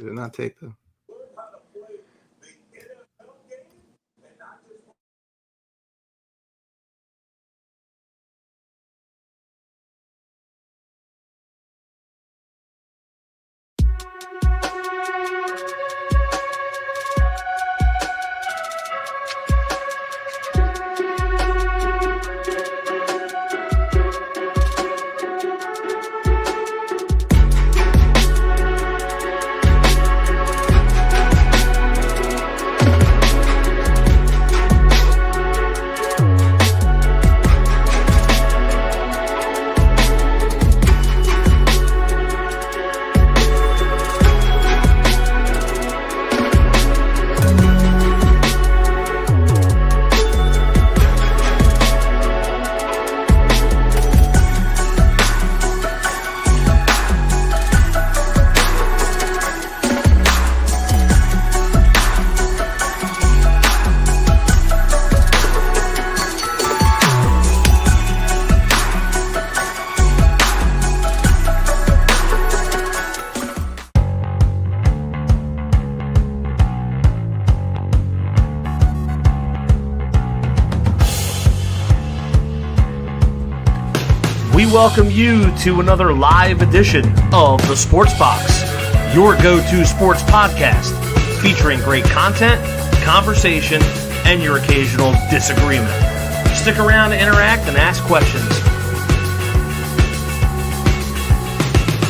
Did it not take them? We welcome you to another live edition of The Sports Box, your go-to sports podcast featuring great content, conversation, and your occasional disagreement. Stick around to interact and ask questions.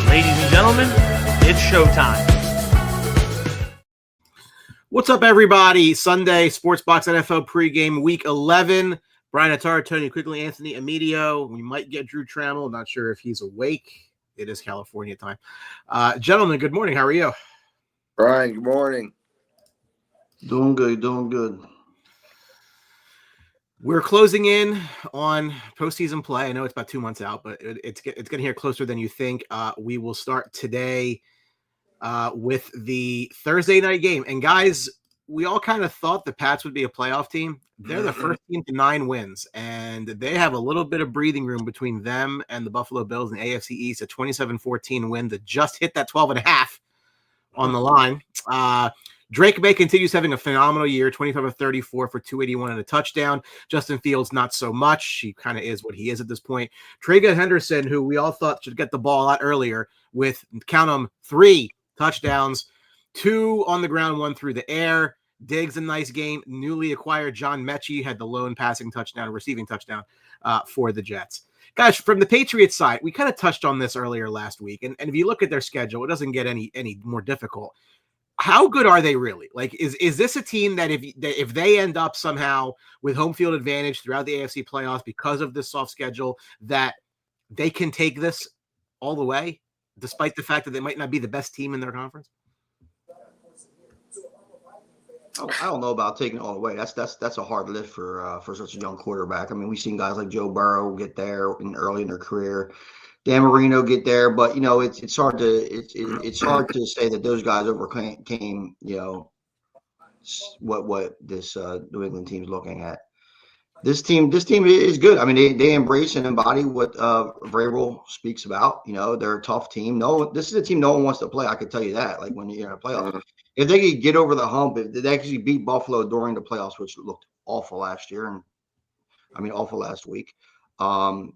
Ladies and gentlemen, it's showtime. What's up, everybody? Sunday, Sports Box NFL pregame, Week 11. Brian Attar, Tony Quigley, Anthony Amidio. We might get Drew Trammell. Not sure if he's awake. It is California time. Gentlemen, good morning. How are you? Brian, good morning. Doing good. We're closing in on postseason play. I know it's about 2 months out, but it's getting here closer than you think. We will start today with the Thursday night game. And guys, we all kind of thought the Pats would be a playoff team. They're the first team to 9 wins, and they have a little bit of breathing room between them and the Buffalo Bills in the AFC East, a 27-14 win that just hit that 12.5 on the line. Drake May continues having a phenomenal year, 25 of 34 for 281 and a touchdown. Justin Fields, not so much. He kind of is what he is at this point. Travion Henderson, who we all thought should get the ball a lot earlier with, count them, 3 touchdowns, 2 on the ground, 1 through the air. Diggs, a nice game. Newly acquired John Mechie had the lone receiving touchdown for the Jets. Guys, from the Patriots side, we kind of touched on this earlier last week. And if you look at their schedule, it doesn't get any more difficult. How good are they really? Like, is this a team that if they end up somehow with home field advantage throughout the AFC playoffs because of this soft schedule, that they can take this all the way, despite the fact that they might not be the best team in their conference? I don't know about taking it all the way. That's a hard lift for such a young quarterback. I mean, we've seen guys like Joe Burrow get there early in their career, Dan Marino get there, but it's hard to say that those guys overcame what this New England team's looking at. This team is good. I mean, they embrace and embody what Vrabel speaks about. They're a tough team. This is a team no one wants to play. I can tell you that. Like, when you're in a playoff, if they could get over the hump, if they actually beat Buffalo during the playoffs, which looked awful last year, and awful last week. But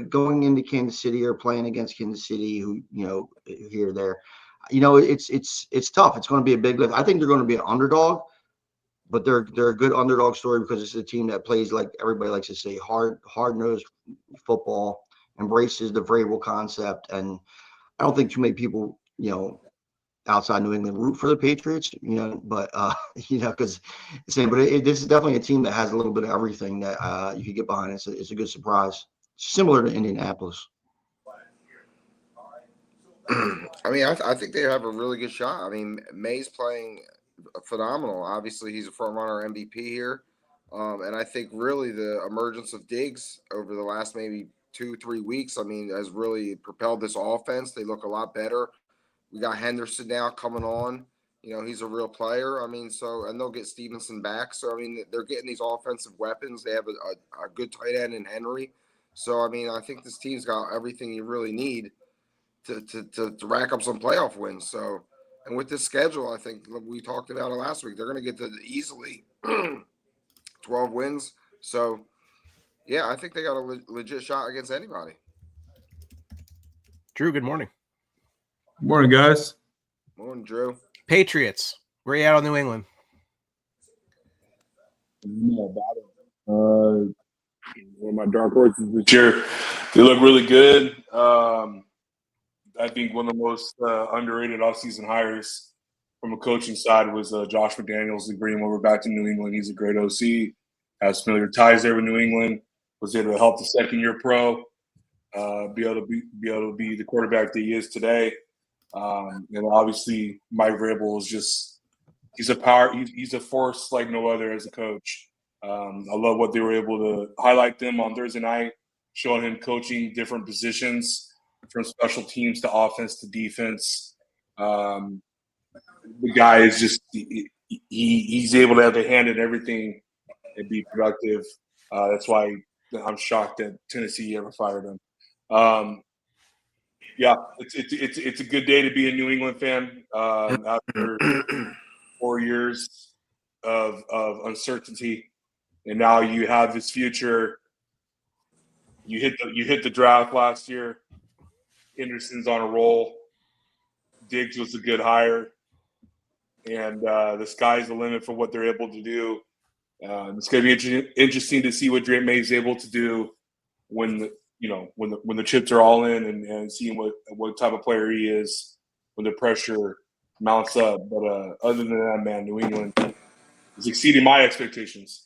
going into Kansas City or playing against Kansas City, who here or there, it's tough. It's going to be a big lift. I think they're going to be an underdog. But they're a good underdog story because it's a team that plays, like everybody likes to say, hard-nosed football, embraces the Vrabel concept, and I don't think too many people, outside New England root for the Patriots, but because this is definitely a team that has a little bit of everything that you could get behind. It's a good surprise, similar to Indianapolis. I think they have a really good shot. I mean, May's playing phenomenal. Obviously, he's a front runner MVP here. And I think really the emergence of Diggs over the last maybe 2-3 weeks, has really propelled this offense. They look a lot better. We got Henderson now coming on. He's a real player. And they'll get Stevenson back. So, they're getting these offensive weapons. They have a good tight end in Henry. So, I think this team's got everything you really need to rack up some playoff wins. So, and with this schedule, I think we talked about it last week. They're going to get to easily 12 wins. So, yeah, I think they got a legit shot against anybody. Drew, good morning. Good morning, guys. Morning, Drew. Patriots. Where are you at on New England? One of my dark horses this year. They look really good. I think one of the most underrated offseason hires from a coaching side was Josh McDaniels. They bring him over back to New England. He's a great OC. Has familiar ties there with New England. Was able to help the second-year pro be able to be the quarterback that he is today. And obviously, Mike Vrabel is just he's a power. He's a force like no other as a coach. I love what they were able to highlight them on Thursday night, showing him coaching different positions from special teams to offense to defense. The guy is just he's able to have a hand in everything and be productive. That's why I'm shocked that Tennessee ever fired him. Yeah, it's a good day to be a New England fan after 4 years of uncertainty, and now you have this future. You hit the draft last year. Henderson's on a roll. Diggs was a good hire, and the sky's the limit for what they're able to do. It's going to be interesting to see what Drake May is able to do when the chips are all in and seeing what type of player he is when the pressure mounts up. But other than that, man, New England is exceeding my expectations.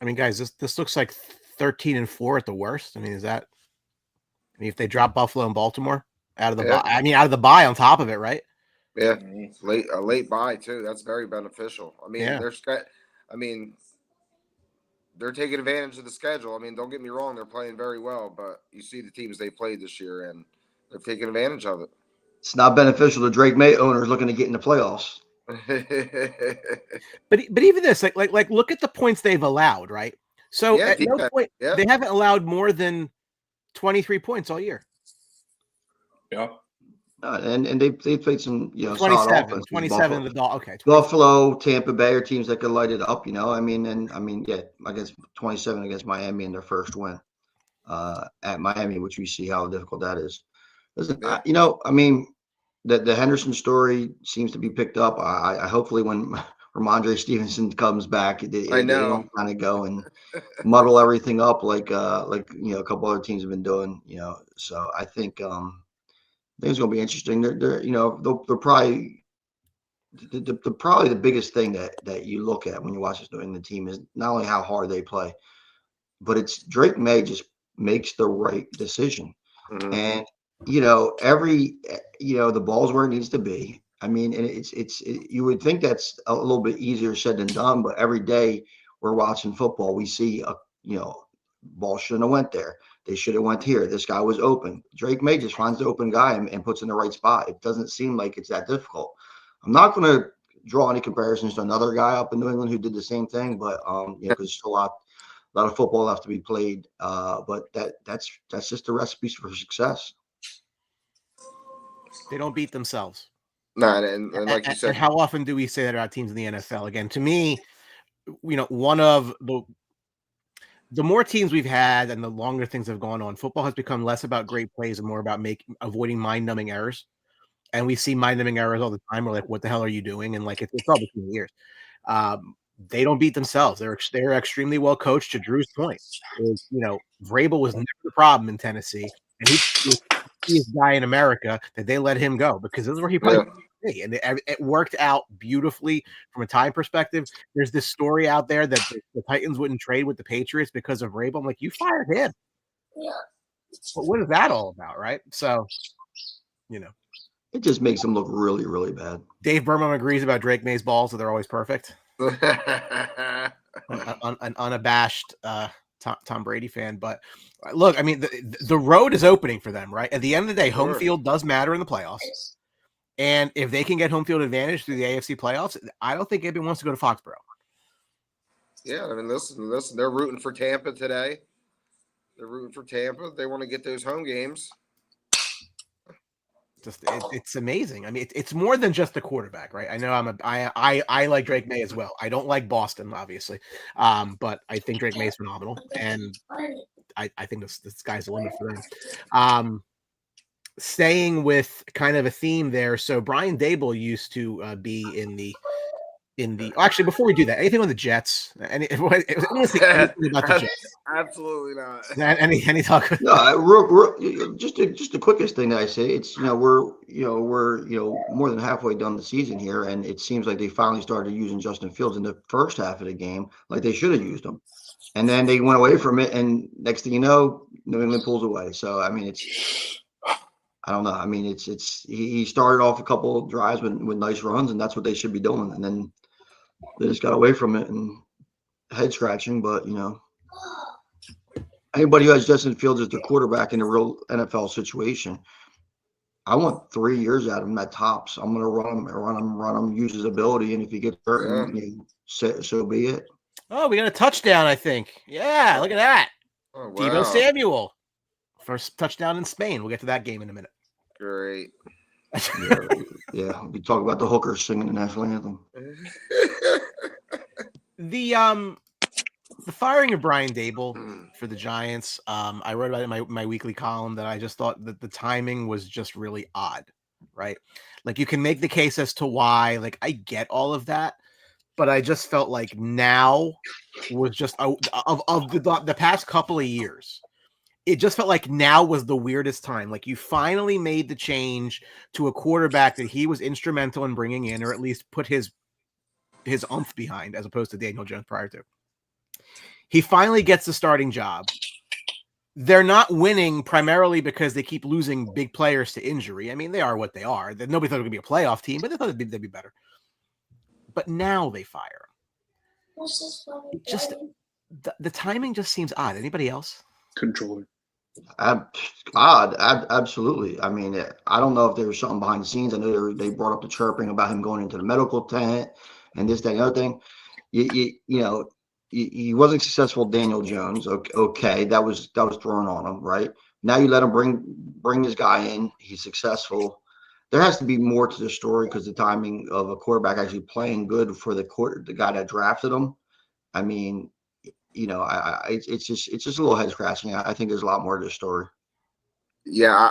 I mean, guys, this looks like 13-4 at the worst. I mean, if they drop Buffalo and Baltimore out of the bye, out of the bye on top of it, right? Yeah, a late bye too. That's very beneficial. I mean, they're taking advantage of the schedule. I mean, don't get me wrong, they're playing very well, but you see the teams they played this year, and they're taking advantage of it. It's not beneficial to Drake May owners looking to get in the playoffs. But even this, like look at the points they've allowed, right? So at no point they haven't allowed more than 23 points all year. Yeah. And they played some 27 okay. Buffalo, Tampa Bay are teams that could light it up, I guess 27 against Miami in their first win at Miami, which we see how difficult that is. Listen, the Henderson story seems to be picked up. I hopefully when Ramondre Stevenson comes back, they don't kind of go and muddle everything up like a couple other teams have been doing, So I think it's going to be interesting. They're probably the biggest thing that you look at when you watch this New England team is not only how hard they play, but it's Drake May just makes the right decision. Mm-hmm. And the ball's where it needs to be. I mean, and you would think that's a little bit easier said than done, but every day we're watching football, we see ball shouldn't have went there. They should have went here. This guy was open. Drake May just finds the open guy and puts in the right spot. It doesn't seem like it's that difficult. I'm not going to draw any comparisons to another guy up in New England who did the same thing, but because there's still a lot of football left to be played. But that's just the recipe for success. They don't beat themselves. No, and like you said, and how often do we say that about teams in the NFL? Again, to me, one of the more teams we've had and the longer things have gone on, football has become less about great plays and more about avoiding mind-numbing errors. And we see mind-numbing errors all the time. We're like, what the hell are you doing? And it's all between the years. They don't beat themselves. They're extremely well coached. To Drew's point, Vrabel was never the problem in Tennessee, and he's the guy in America that they let him go because this is where he played. Yeah. And it worked out beautifully from a time perspective. There's this story out there that the Titans wouldn't trade with the Patriots because of Vrabel. I'm like, you fired him. Yeah. But what is that all about, right? So, it just makes them look really, really bad. Dave Berman agrees about Drake May's balls, so they're always perfect. An unabashed Tom Brady fan. But look, I mean, the road is opening for them, right? At the end of the day, home field does matter in the playoffs. And if they can get home field advantage through the AFC playoffs, I don't think anybody wants to go to Foxborough. Yeah, I mean, listen, they're rooting for Tampa today. They want to get those home games. it's amazing. I mean, it's more than just the quarterback, right? I know I like Drake May as well. I don't like Boston, obviously, but I think Drake May is phenomenal, and I think the sky's the limit for them. Staying with kind of a theme there, so Brian Daboll used to be in the. Actually, before we do that, anything on the Jets? Anything about the Jets? Absolutely not. Any talk? No, just the quickest thing that I say. It's we're more than halfway done the season here, and it seems like they finally started using Justin Fields in the first half of the game, like they should have used him, and then they went away from it, and next thing you know, New England pulls away. So I mean, I don't know. I mean, he started off a couple of drives with nice runs, and that's what they should be doing, and then they just got away from it and head scratching. But anybody who has Justin Fields as their quarterback in a real NFL situation, I want 3 years out of him at tops. I'm going to run him, use his ability, and if he gets hurt, so be it. Oh, we got a touchdown, I think. Yeah, look at that. Oh, wow. Deebo Samuel. First touchdown in Spain. We'll get to that game in a minute. Great. Yeah. We talk about the hookers singing the national anthem. The firing of Brian Daboll for the Giants, I wrote about it in my weekly column that I just thought that the timing was just really odd, right? Like you can make the case as to why, like I get all of that, but I just felt like now was just of the past couple of years. It just felt like now was the weirdest time. Like you finally made the change to a quarterback that he was instrumental in bringing in, or at least put his oomph behind, as opposed to Daniel Jones prior to. He finally gets the starting job. They're not winning primarily because they keep losing big players to injury. I mean, they are what they are. Nobody thought it would be a playoff team, but they thought they'd be better. But now they fire him. Just the timing just seems odd. Anybody else? Controller. Odd, absolutely. I mean, I don't know if there was something behind the scenes. I know they brought up the chirping about him going into the medical tent and this, that, and the other thing. He wasn't successful. Daniel Jones, okay, that was thrown on him, right? Now you let him bring this guy in. He's successful. There has to be more to the story because the timing of a quarterback actually playing good for the guy that drafted him. I mean, it's just a little head scratching. I think there's a lot more to the story. Yeah,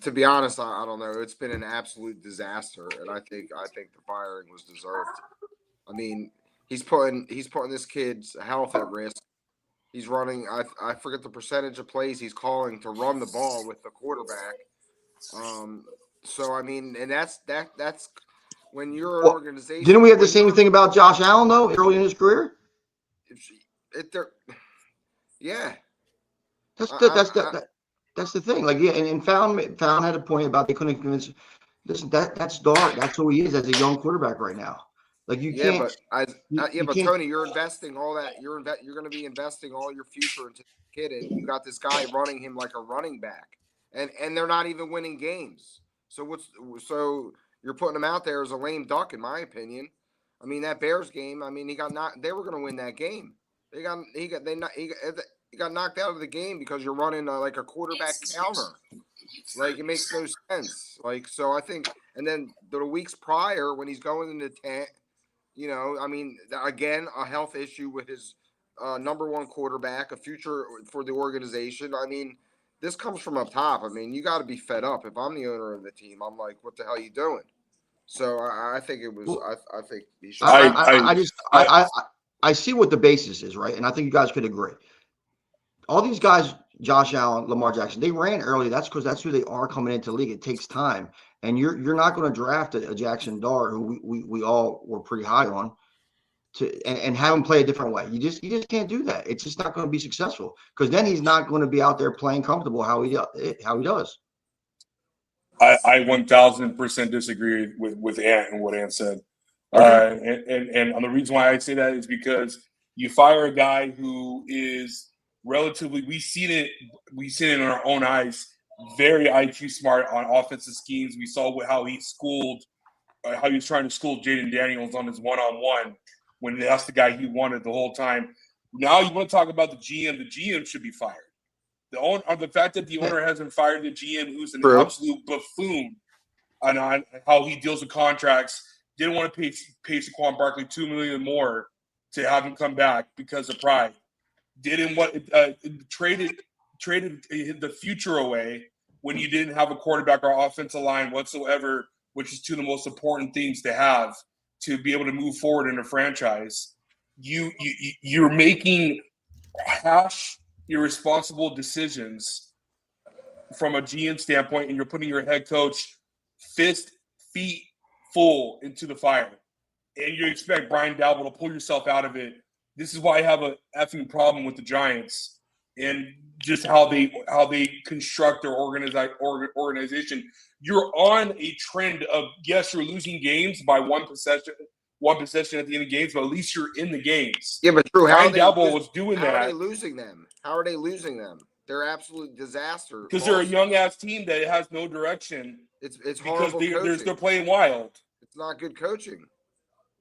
to be honest, I don't know. It's been an absolute disaster, and I think the firing was deserved. I mean, he's putting this kid's health at risk. He's running. I forget the percentage of plays he's calling to run the ball with the quarterback. So I mean, and that's when you're an organization. Didn't we have the same thing about Josh Allen though early in his career? Yeah. That's the thing. Like, yeah, and Fallon had a point about they couldn't convince. Listen, that's dark. That's who he is as a young quarterback right now. Like you can't. But Tony, you're investing all that. You're going to be investing all your future into the kid, and you got this guy running him like a running back, and they're not even winning games. So you're putting him out there as a lame duck, in my opinion. I mean, that Bears game. I mean, they were going to win that game. He got knocked out of the game because you're running like a quarterback counter. Like it makes no sense. Like so, I think. And then the weeks prior, when he's going into tent, I mean, again, a health issue with his number one quarterback, a future for the organization. I mean, this comes from up top. I mean, you got to be fed up. If I'm the owner of the team, I'm like, what the hell are you doing? So I think it was. I think he should. I see what the basis is, right? And I think you guys could agree. All these guys, Josh Allen, Lamar Jackson, they ran early. That's because that's who they are coming into the league. It takes time. And you're not going to draft a Jackson Dart, who we all were pretty high on, and have him play a different way. You just can't do that. It's just not going to be successful because then he's not going to be out there playing comfortable how he does. I 1000% disagree with Ant and what Ant said. And the reason why I say that is because you fire a guy who is relatively, we see it in our own eyes, very IQ smart on offensive schemes. We saw how he was trying to school Jaden Daniels on his one-on-one when that's the guy he wanted the whole time. Now you want to talk about the GM should be fired. The fact that the owner hasn't fired the GM, who's an absolute buffoon, on how he deals with contracts. Didn't want to pay Saquon Barkley $2 million more to have him come back because of pride. Didn't want traded the future away when you didn't have a quarterback or offensive line whatsoever, which is two of the most important things to have to be able to move forward in a franchise. You're making irresponsible decisions from a GM standpoint, and you're putting your head coach feet full into the fire. And you expect Brian Daboll to pull yourself out of it. This is why I have a effing problem with the Giants and just how they construct their organization. You're on a trend of, yes, you're losing games by one possession at the end of games, but at least you're in the games. Yeah, but Drew, Brian Daboll was doing that. How are they losing them? How are they losing them? They're absolute disaster. Because they're a young ass team that has no direction. It's because horrible they're playing wild. It's not good coaching.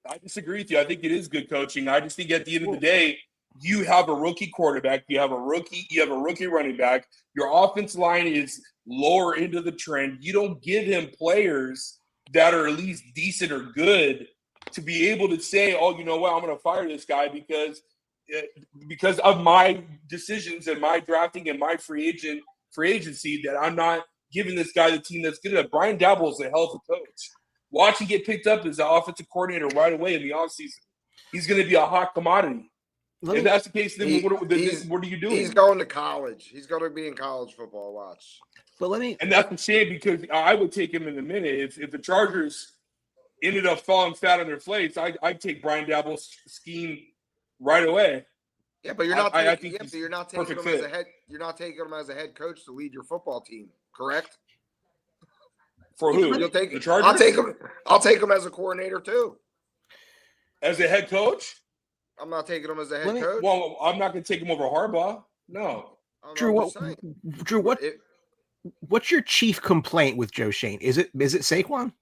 I disagree with you. I think it is good coaching. I just think at the end of the day, you have a rookie quarterback, you have a rookie running back. Your offense line is lower into the trend. You don't give him players that are at least decent or good to be able to say, "Oh, you know what? I'm going to fire this guy because of my decisions and my drafting and my free agency that I'm not giving this guy the team that's good enough." Brian Daboll is a hell of a coach. Watch him get picked up as the offensive coordinator right away in the offseason. He's going to be a hot commodity. If that's the case, then what are you doing? He's going to college. He's going to be in college football. Watch. But and that's a shame because I would take him in a minute. If the Chargers ended up falling flat on their face, I'd take Brian Daboll's scheme right away. Yeah, but you're not. You're not taking him fit. as a head. You're not taking him as a head coach to lead your football team, correct? For who? You'll take the Chargers? I'll take him as a coordinator too. As a head coach? I'm not taking him as a head coach. Well, I'm not going to take him over Harbaugh. No. Drew, what's your chief complaint with Joe Schoen? Is it Saquon?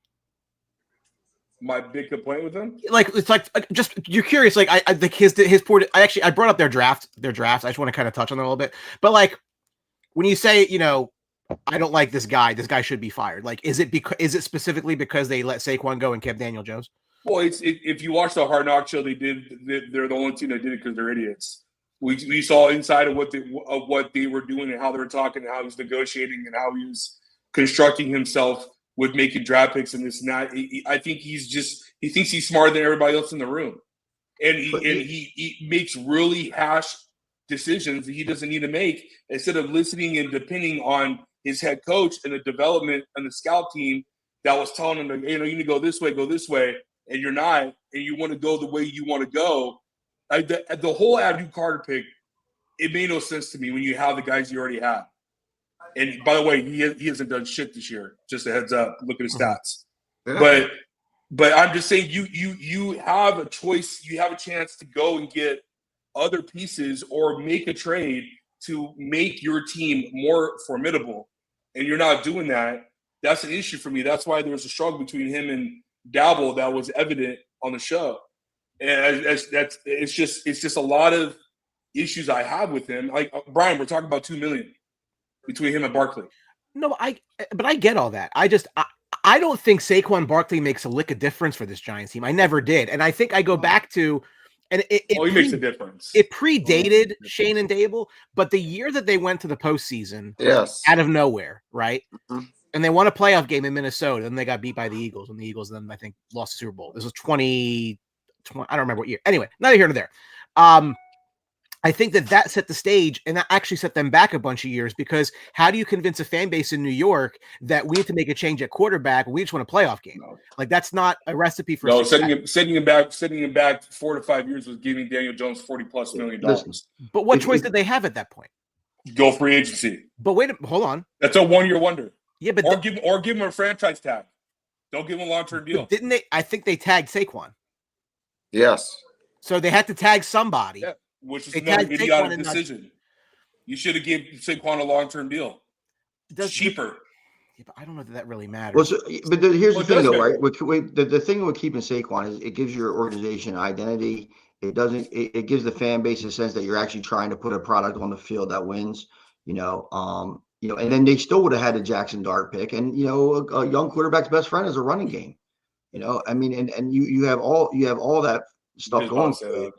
My big complaint with him? Like, it's like just you're curious. Like, I think his poor. I brought up their draft. I just want to kind of touch on it a little bit. But like, when you say, I don't like this guy. This guy should be fired. Like, is it specifically because they let Saquon go and kept Daniel Jones? Well, if you watch the Hard Knock show, they're the only team that did it because they're idiots. We saw inside of what they were doing and how they were talking and how he was negotiating and how he was constructing himself with making draft picks and this and that. I think he thinks he's smarter than everybody else in the room, and he makes really hash decisions that he doesn't need to make instead of listening and depending on his head coach and the development and the scout team that was telling him, you need to go this way, and you're not, and you want to go the way you want to go. The whole Abdul Carter pick, it made no sense to me when you have the guys you already have. And by the way, he hasn't done shit this year. Just a heads up. Look at his stats. Yeah. But I'm just saying you have a choice. You have a chance to go and get other pieces or make a trade to make your team more formidable. And you're not doing that. That's an issue for me. That's why there was a struggle between him and Daboll that was evident on the show. And it's just a lot of issues I have with him. Like Brian, we're talking about $2 million between him and Barkley. No, but I get all that. I don't think Saquon Barkley makes a lick of difference for this Giants team. I never did. And I think I go back to, and he makes a difference. It predated Schoen and Daboll, but the year that they went to the postseason, out of nowhere, right? Mm-hmm. And they won a playoff game in Minnesota, and they got beat by the Eagles, and the Eagles then I think lost the Super Bowl. This was 2020. I don't remember what year. Anyway, neither here nor there. I think that set the stage, and that actually set them back a bunch of years, because how do you convince a fan base in New York that we need to make a change at quarterback? We just want a playoff game. No. Like, that's not a recipe for success. Setting him back 4 to 5 years was giving Daniel Jones $40+ million. But what choice did they have at that point? Go free agency. But hold on. That's a 1-year wonder. Yeah, but give him a franchise tag. Don't give him a long-term deal. Didn't they? I think they tagged Saquon. Yes. So they had to tag somebody. Yeah. Which is another idiotic decision. You should have given Saquon a long-term deal. It's cheaper. Yeah, but I don't know that really matters. Well, here's the thing, though, right? The thing with keeping Saquon is it gives your organization identity. It gives the fan base a sense that you're actually trying to put a product on the field that wins. and then they still would have had a Jackson Dart pick. And, a young quarterback's best friend is a running game. I mean, and you have all that stuff going for you.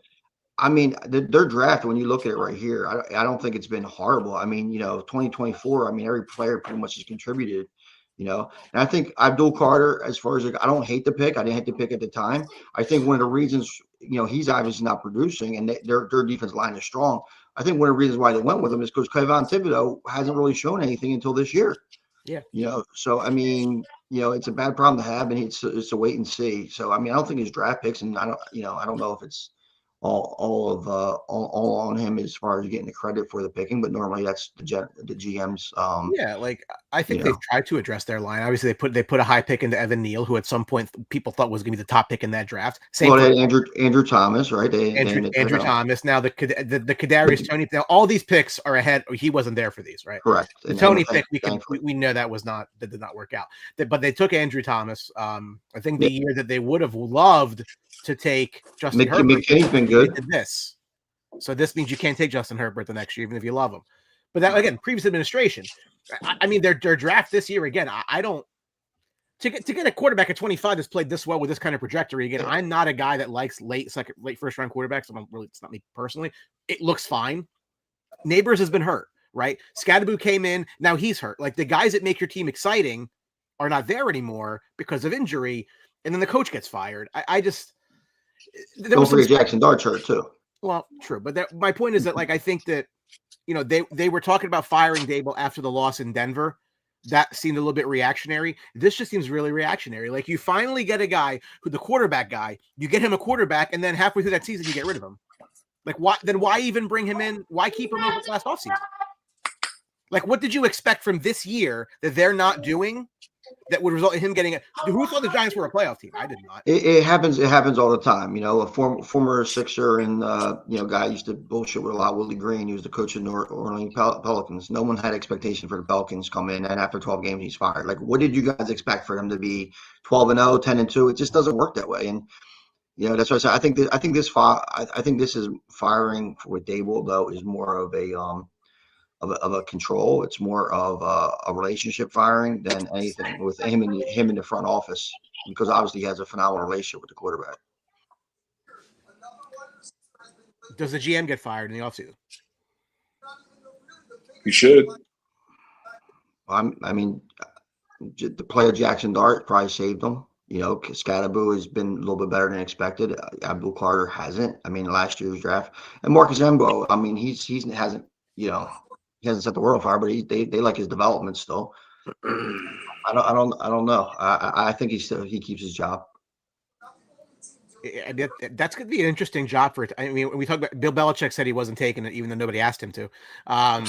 I mean, their draft, when you look at it right here, I don't think it's been horrible. I mean, 2024, I mean, every player pretty much has contributed, and I think Abdul Carter, as far as I don't hate the pick. I didn't hate the pick at the time. I think one of the reasons, he's obviously not producing and their defense line is strong. I think one of the reasons why they went with him is because Kayvon Thibodeau hasn't really shown anything until this year. Yeah. So, I mean, it's a bad problem to have, and it's a wait and see. So, I mean, I don't think his draft picks, and I don't know if it's all on him as far as getting the credit for the picking, but normally that's the GM's. I think they've tried to address their line. Obviously, they put a high pick into Evan Neal, who at some point people thought was going to be the top pick in that draft. Andrew Thomas, right? Andrew Thomas. Now the Kadarius Toney. Now all these picks are ahead. He wasn't there for these, right? Correct. The Toney pick, we know that did not work out. But they took Andrew Thomas. I think the year that they would have loved to take Justin Herbert. McKinney's been good. So this means you can't take Justin Herbert the next year, even if you love him. But that, again, previous administration. I mean, their draft this year, again, I don't to get a quarterback at 25 that's played this well with this kind of trajectory. Again, I'm not a guy that likes late first round quarterbacks. It's not me personally. It looks fine. Neighbors has been hurt, right? Scadaboo came in, now he's hurt. Like the guys that make your team exciting are not there anymore because of injury, and then the coach gets fired. Don't forget Jackson Dart's hurt too. Well, true, but my point is that I think that they were talking about firing Daboll after the loss in Denver. That seemed a little bit reactionary. This just seems really reactionary. Like you finally get a guy the quarterback guy, you get him a quarterback, and then halfway through that season you get rid of him. Like why even bring him in? Why keep him over last offseason? Like what did you expect from this year that they're not doing? That would result in him getting who thought the Giants were a playoff team? I did not. It happens all the time. A former Sixer and guy used to bullshit with a lot. Willie Green, who was the coach of New Orleans Pelicans. No one had expectation for the Pelicans to come in, and after 12 games, he's fired. Like, what did you guys expect for them to be 12-0, 10-2? It just doesn't work that way. And that's what I said. I think this is firing with Daboll though is more of a control. It's more of a relationship firing than anything with him in the front office, because obviously he has a phenomenal relationship with the quarterback. Does the GM get fired in the offseason? He should. I mean, the player Jackson Dart probably saved him. Scadaboo has been a little bit better than expected. Abdul Carter hasn't. I mean, last year's draft, and Marcus Embo. I mean, he hasn't. He hasn't set the world on fire, but they like his development still. I don't know. I think he keeps his job. That's going to be an interesting job for it. I mean, when we talk about Bill Belichick said he wasn't taking it, even though nobody asked him to. I'm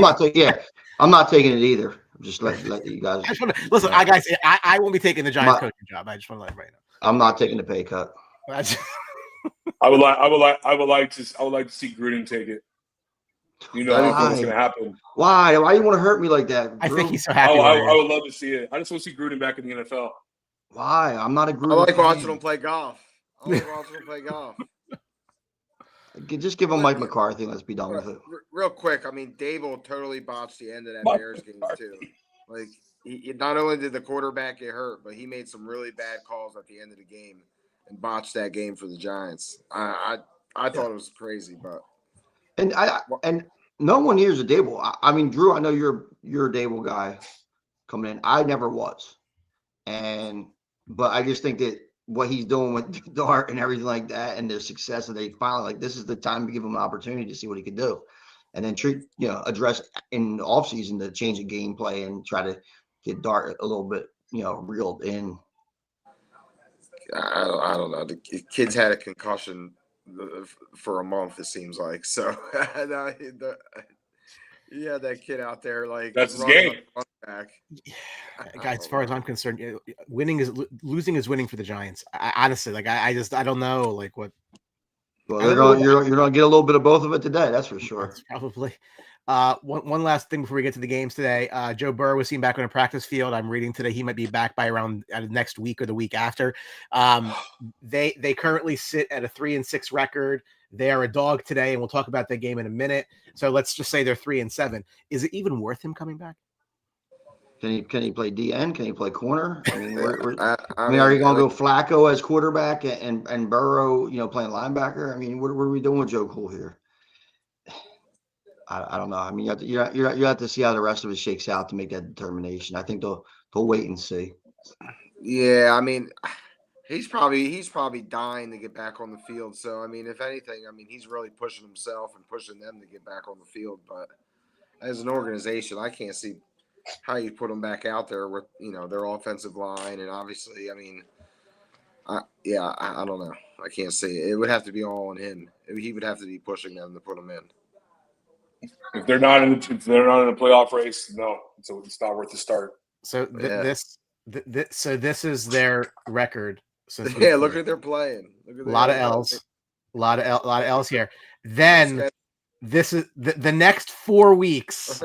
not taking it either. Just let you guys listen. I won't be taking the Giants coaching job. I just want to let everybody know. I'm not taking the pay cut. I would like to see Gruden take it. What's going to happen. Why do you want to hurt me like that? I think he's so happy. I would love to see it. I just want to see Gruden back in the NFL. Why? I'm not a Gruden. I like watching him play golf. Just give him Mike McCarthy. Let's be done with it. Real quick, I mean, Daboll totally botched the end of that Bears game too. Like, he not only did the quarterback get hurt, but he made some really bad calls at the end of the game and botched that game for the Giants. I thought it was crazy, but. And no one here's a Daboll. I mean, Drew, I know you're a Daboll guy coming in. I never was, but I just think that what he's doing with Dart and everything like that, and their success, and they finally this is the time to give him an opportunity to see what he could do, and then address in the offseason to change the gameplay and try to get Dart a little bit reeled in. I don't know. The kid's had a concussion for a month, it seems like. So he had that kid out there like that's his game. Back. Guys, as far as I'm concerned, losing is winning for the Giants. Honestly, I don't know what. Well, you're gonna get a little bit of both of it today. That's for sure. That's probably. One last thing before we get to the games today. Joe Burrow was seen back on a practice field. I'm reading today he might be back by around next week or the week after. They currently sit at a 3-6 record. They are a dog today, and we'll talk about that game in a minute. So let's just say they're 3-7. Is it even worth him coming back? Can he play DN? Can he play corner? I mean, I are you going to go Flacco as quarterback and Burrow, playing linebacker? I mean, what are we doing with Joe Cool here? I don't know. I mean, you have to see how the rest of it shakes out to make that determination. I think they'll wait and see. Yeah, I mean, he's probably dying to get back on the field. So I mean, if anything, I mean, he's really pushing himself and pushing them to get back on the field. But as an organization, I can't see how you put them back out there with their offensive line, and obviously, I mean, I don't know. I can't see it. It would have to be all on him. He would have to be pushing them to put them in. If they're not in the playoff race, no, so it's not worth the start. So this is their record. Look at they're playing. A lot of L's, a lot of L's here. Then this is the next 4 weeks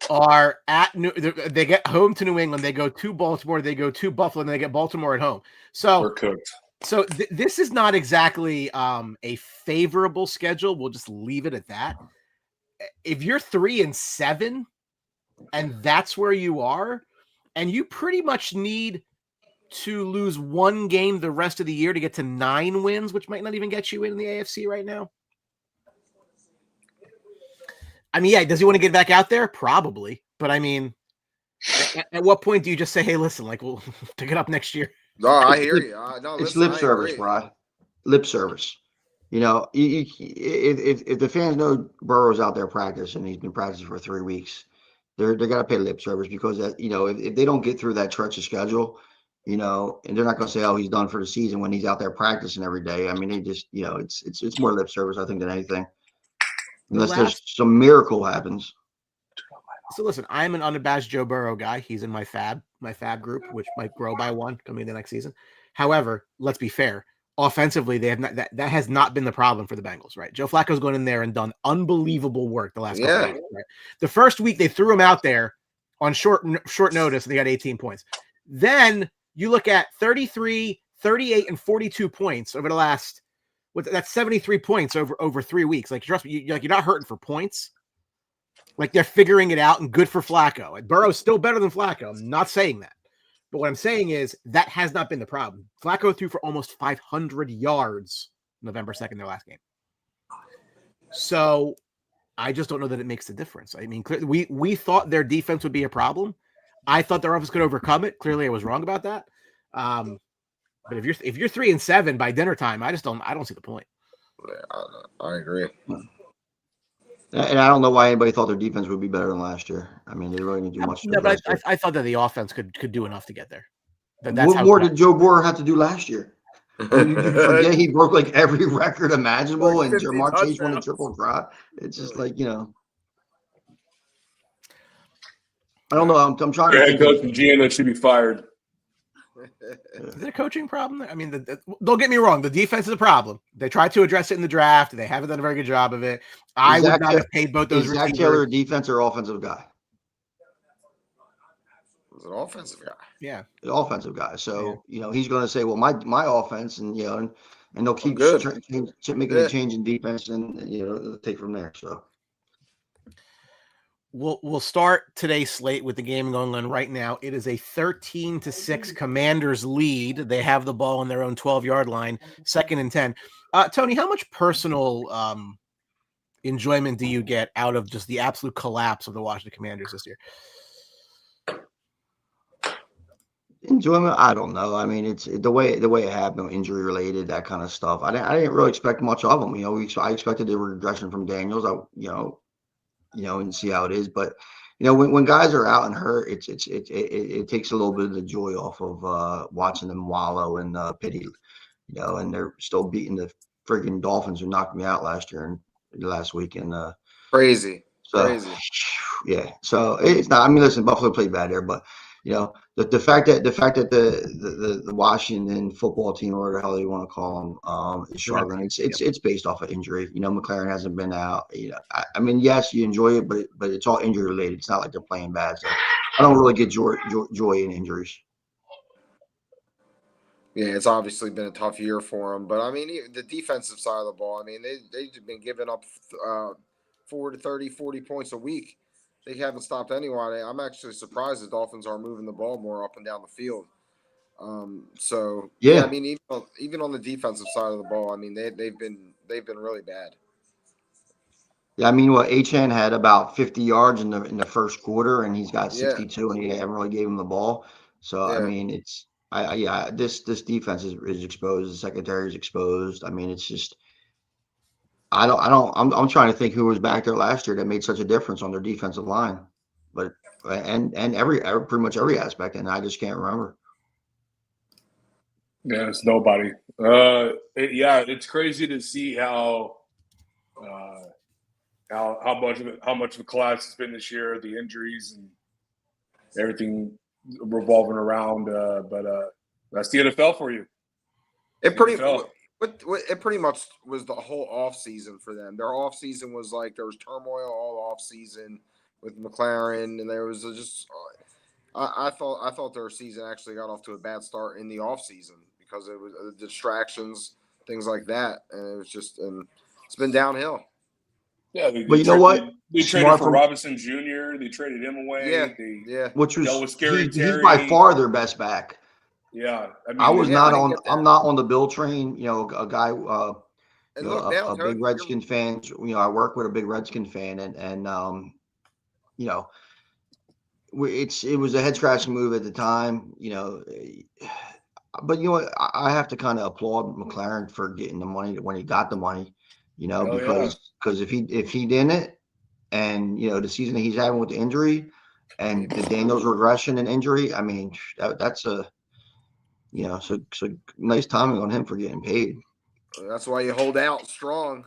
are at they get home to New England. They go to Baltimore. They go to Buffalo, and they get Baltimore at home. So we're cooked. So this is not exactly a favorable schedule. We'll just leave it at that. If you're 3-7 and that's where you are, and you pretty much need to lose one game the rest of the year to get to 9 wins, which might not even get you in the AFC right now. I mean, yeah, does he want to get back out there? Probably. But I mean, at what point do you just say, hey, listen, like, we'll pick it up next year? No, I hear you. It's lip service, Bri. Lip service. If the fans know Burrow's out there practicing, he's been practicing for 3 weeks, they're gonna pay lip service because if they don't get through that stretch of schedule, and they're not gonna say, oh, he's done for the season when he's out there practicing every day. I mean, they just it's more lip service, I think, than anything, unless there's some miracle happens. So listen, I'm an unabashed Joe Burrow guy. He's in my fab group, which might grow by 1 coming the next season. However, let's be fair. Offensively, they have not that has not been the problem for the Bengals, right? Joe Flacco's gone in there and done unbelievable work the last couple of weeks, right? The first week they threw him out there on short notice and they got 18 points. Then you look at 33, 38, and 42 points over the last that's 73 points over 3 weeks. Like, trust me, you're not hurting for points. Like, they're figuring it out, and good for Flacco. Burrow's still better than Flacco. I'm not saying that. But what I'm saying is that has not been the problem. Flacco threw for almost 500 yards November 2nd, their last game. So I just don't know that it makes a difference. I mean, we thought their defense would be a problem. I thought their offense could overcome it. Clearly, I was wrong about that. But if you're 3-7 by dinner time, I don't see the point. Yeah, I agree. And I don't know why anybody thought their defense would be better than last year. I mean, they really didn't do much. No, but I thought that the offense could do enough to get there. What more did Joe Burrow have to do last year? You forget he broke like every record imaginable, and Jamar Chase won a triple drop. It's just like, I don't know. I'm trying to think. Head coach and GM that should be fired. Is it a coaching problem? I mean, don't get me wrong. The defense is a problem. They tried to address it in the draft. They haven't done a very good job of it. I would not have paid both those receivers. Zach Taylor, defense or offensive guy? He's an offensive guy. Yeah, the offensive guy. So he's going to say, well, my offense, and and they'll keep making a change in defense, and they'll take from there. So. We'll start today's slate with the game going on right now. It is a 13-6 Commanders lead. They have the ball on their own 12-yard line, 2nd and 10. Tony, how much personal enjoyment do you get out of just the absolute collapse of the Washington Commanders this year? Enjoyment, I don't know. I mean, it's the way it happened, injury related, that kind of stuff. I didn't really expect much of them. I expected a regression from Daniels. And see how it is. But when guys are out and hurt, it takes a little bit of the joy off of watching them wallow in pity. And they're still beating the friggin' Dolphins who knocked me out last week. And crazy. Yeah. So it's not. I mean, listen, Buffalo played bad there, but the fact that the Washington football team, or whatever the hell you want to call them, is struggling. It's based off of injury. McLaren hasn't been out. I mean, yes, you enjoy it, but it's all injury related. It's not like they're playing bad. So I don't really get joy in injuries. Yeah, it's obviously been a tough year for them. But, I mean, the defensive side of the ball, I mean, they've been giving up 4 to 30, 40 points a week. They haven't stopped anyone. I'm actually surprised the Dolphins are moving the ball more up and down the field. So yeah, I Yeah. mean, even on the defensive side of the ball, I mean, they've been really bad. Yeah, I mean, HN had about 50 yards in the first quarter, and he's got Yeah, 62, and he haven't really gave him the ball. So I yeah. mean, this defense is exposed. The secondary is exposed. I mean, it's just I'm trying to think who was back there last year that made such a difference on their defensive line, but and pretty much every aspect, and I just can't remember. Yeah, it's nobody. It's crazy to see how much of a collapse it's been this year, the injuries and everything revolving around. But that's the NFL for you. It pretty much was the whole off season for them. Their off season was like there was turmoil all off season with McLaren, and there was just I thought their season actually got off to a bad start in the off season because it was distractions, things like that, and it was just it's been downhill. Yeah, But you know what? They traded for Robinson Jr. They traded him away. Yeah. Which was dealt with Scary he's by far their best back. Yeah, I mean, I'm not on the Bill train. You know, a guy, a big Redskin fan. You know, I work with a big Redskin fan, and you know, it was a head scratching move at the time. You know, but you know what? I have to kind of applaud McLaren for getting the money when he got the money. You know, because if he didn't, and you know the season that he's having with the injury, and the Daniels regression and injury, I mean that's a so nice timing on him for getting paid. That's why you hold out strong.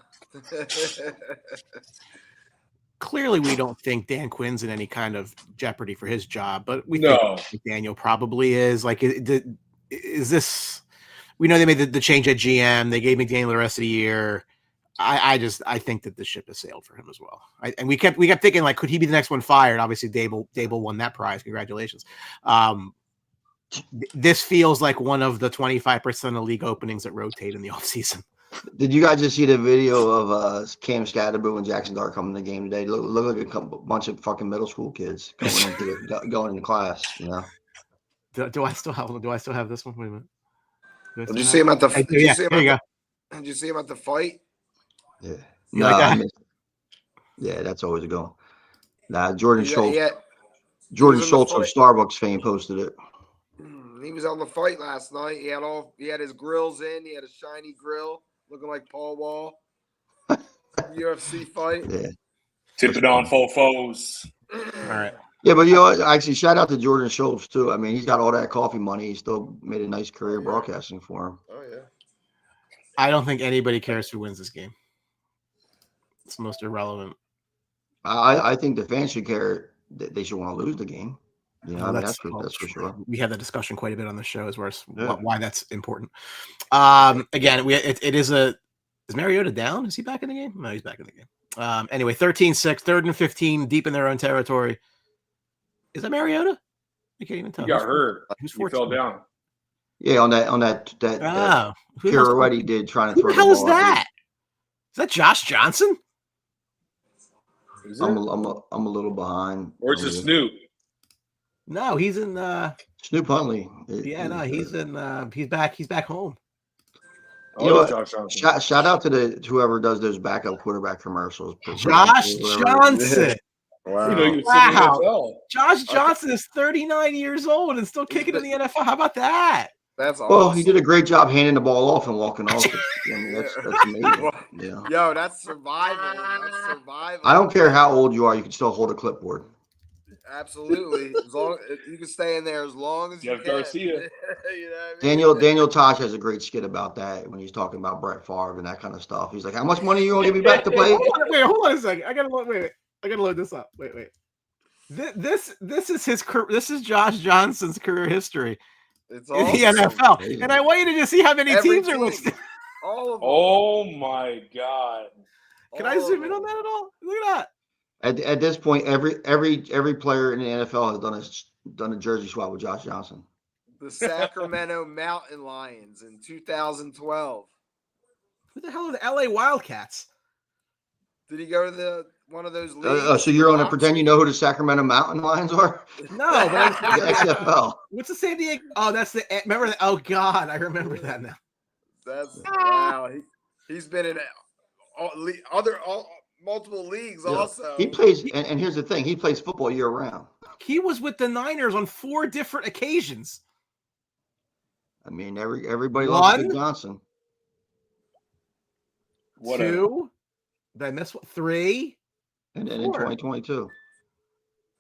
Clearly, we don't think Dan Quinn's in any kind of jeopardy for his job, but we think Daniel probably is. Like, is this? We know they made the change at GM. They gave McDaniel the rest of the year. I think that the ship has sailed for him as well. And we kept thinking, like, could he be the next one fired? Obviously, Daboll won that prize. Congratulations. This feels like one of the 25% of league openings that rotate in the offseason. Did you guys just see the video of Cam Scatterboo and Jackson Dart coming to the game today? Look like a bunch of fucking middle school kids going into class. You know. Do I still have this one? Wait a minute. Did you see him at the? Did you see him at the fight? Yeah. No, like that? Yeah, that's always a go. Nah, Jordan Schultz. Yeah. Jordan Schultz of Starbucks fame posted it. He was on the fight last night. He had his grills in. He had a shiny grill, looking like Paul Wall. UFC fight. Yeah. Tipping on fofos. All right. Yeah, but you know, actually, shout out to Jordan Schultz too. I mean, he's got all that coffee money. He still made a nice career broadcasting for him. Oh yeah. I don't think anybody cares who wins this game. It's most irrelevant. I think the fans should care. They should want to lose the game. You know, that's for sure. We had that discussion quite a bit on the show as far as why that's important. Again, is Mariota down? Is he back in the game? No, he's back in the game. Anyway, 13-6, 3rd and 15, deep in their own territory. Is that Mariota? I can't even tell. He got hurt. He fell down. Yeah, on that pirouette did trying to throw. Who the hell is that? Is that Josh Johnson? I'm a little behind. Or is it Snoop? No, he's in Snoop Huntley. He's back home. Josh Johnson. Shout out to whoever does those backup quarterback commercials. Josh Johnson. Wow. Josh Johnson is 39 years old and still kicking in the NFL. How about that? That's awesome. Well, he did a great job handing the ball off and walking off. I mean, that's amazing. Yeah. Yo, that's survival. That's survival. I don't care how old you are, you can still hold a clipboard. Absolutely. As long you can stay in there as long as you can. Garcia. You know what I mean? Daniel Tosh has a great skit about that when he's talking about Brett Favre and that kind of stuff. He's like, "How much money are you gonna give me back to play?" Hold on a second. I gotta load this up. Wait. This is his career. This is Josh Johnson's career history It's in the NFL, and I want you to just see how many teams are listed. All of them. Oh my God! Can I zoom in on that at all? Look at that. At this point, every player in the NFL has done a jersey swap with Josh Johnson. the Sacramento Mountain Lions in 2012. Who the hell are the LA Wildcats? Did he go to one of those leagues? So you're going to pretend you know who the Sacramento Mountain Lions are? No, but The XFL. What's the San Diego? Oh, that's the. Remember that? Oh God, I remember that now. That's wow. He's been in multiple leagues also. He plays, and here's the thing: he plays football year round. He was with the Niners on 4 different occasions. I mean, everybody loves Big Johnson. 2. Did I miss 3? And then 4. in 2022.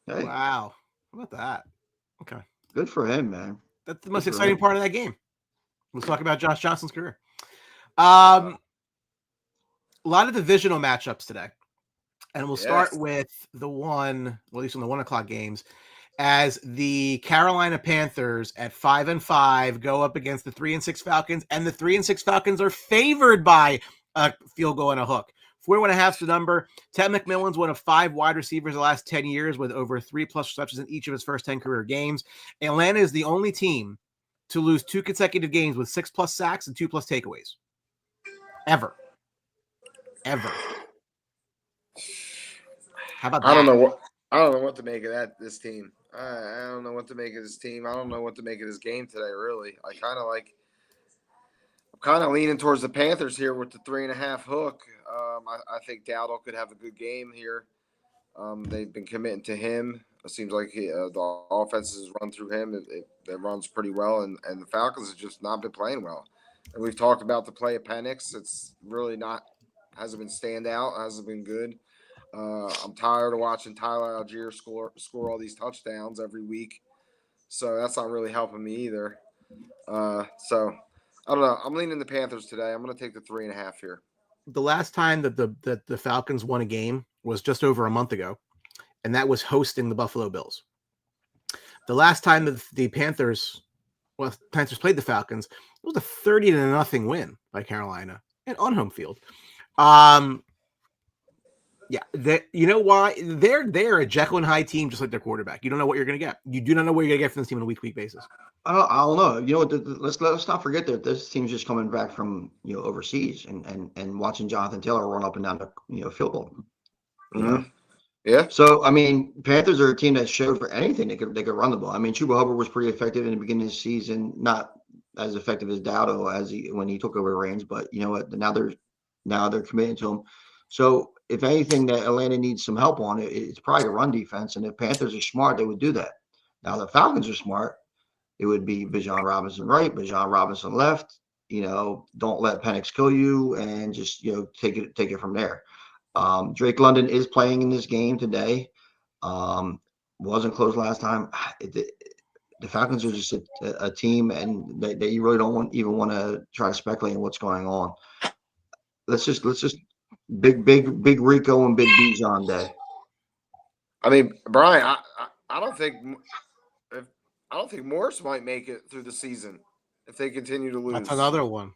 Hey. Wow. How about that? Okay. Good for him, man. That's the most exciting part of that game. Let's talk about Josh Johnson's career. A lot of divisional matchups today. And we'll start with the one, well, at least on the 1:00 games, as the Carolina Panthers at 5-5 go up against the 3-6 Falcons, and the 3-6 Falcons are favored by a field goal and a hook. 41.5 is the number. Ted McMillan's one of 5 wide receivers the last 10 years with over 3+ receptions in each of his first 10 career games. Atlanta is the only team to lose 2 consecutive games with 6+ sacks and 2+ takeaways. Ever. How about that? I don't know what to make of this team. I don't know what to make of this team. I don't know what to make of this game today, really. I'm kind of leaning towards the Panthers here with the 3.5 hook. I think Daboll could have a good game here. They've been committing to him. It seems like the offense has run through him. It runs pretty well, and the Falcons have just not been playing well. And we've talked about the play of Penix. It's really hasn't been standout, hasn't been good. I'm tired of watching Tyler Algier score all these touchdowns every week. So that's not really helping me either. So I don't know. I'm leaning the Panthers today. I'm going to take the 3.5 here. The last time that the Falcons won a game was just over a month ago, and that was hosting the Buffalo Bills. The last time that the Panthers played the Falcons, it was a 30-0 win by Carolina and on home field. Yeah, you know why? They're a Jekyll and Hyde team, just like their quarterback. You don't know what you're going to get. You do not know what you're going to get from this team on a week-to-week basis. I don't know. You know what? Let's not forget that this team's just coming back from overseas and watching Jonathan Taylor run up and down the field goal. Mm-hmm. Yeah. So I mean, Panthers are a team that showed for anything they could run the ball. I mean, Chuba Hubbard was pretty effective in the beginning of the season, not as effective as Dowdle when he took over the reins. But you know what? Now they're committing to him. So if anything that Atlanta needs some help on, it's probably the run defense. And if Panthers are smart, they would do that. Now the Falcons are smart. It would be Bijan Robinson right, Bijan Robinson left. Don't let Penix kill you, and just take it from there. Drake London is playing in this game today. Wasn't close last time. The Falcons are just a team, and that you really don't want to try to speculate on what's going on. Let's just big Rico and big Bijan day. I mean, Brian, I don't think Morris might make it through the season if they continue to lose. That's another one.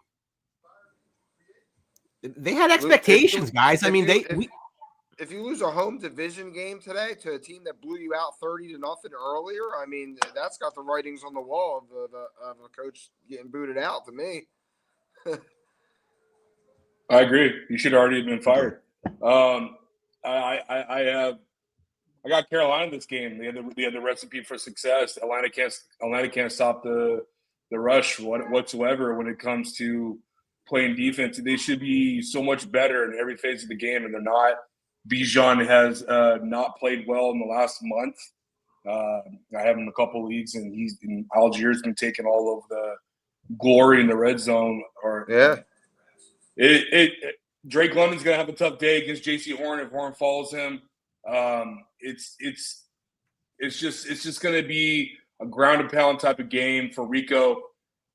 They had expectations, guys. I mean, if you lose a home division game today to a team that blew you out 30-0 earlier, I mean, that's got the writings on the wall of a coach getting booted out to me. I agree. You should already have been fired. I got Carolina this game. They had the recipe for success. Atlanta can't stop the rush whatsoever when it comes to playing defense. They should be so much better in every phase of the game, and they're not. Bijan has not played well in the last month. I have him in a couple leagues, and Algier's been taking all of the glory in the red zone. Drake London's gonna have a tough day against J.C. Horn if Horn follows him. It's just gonna be a ground and pound type of game for Rico,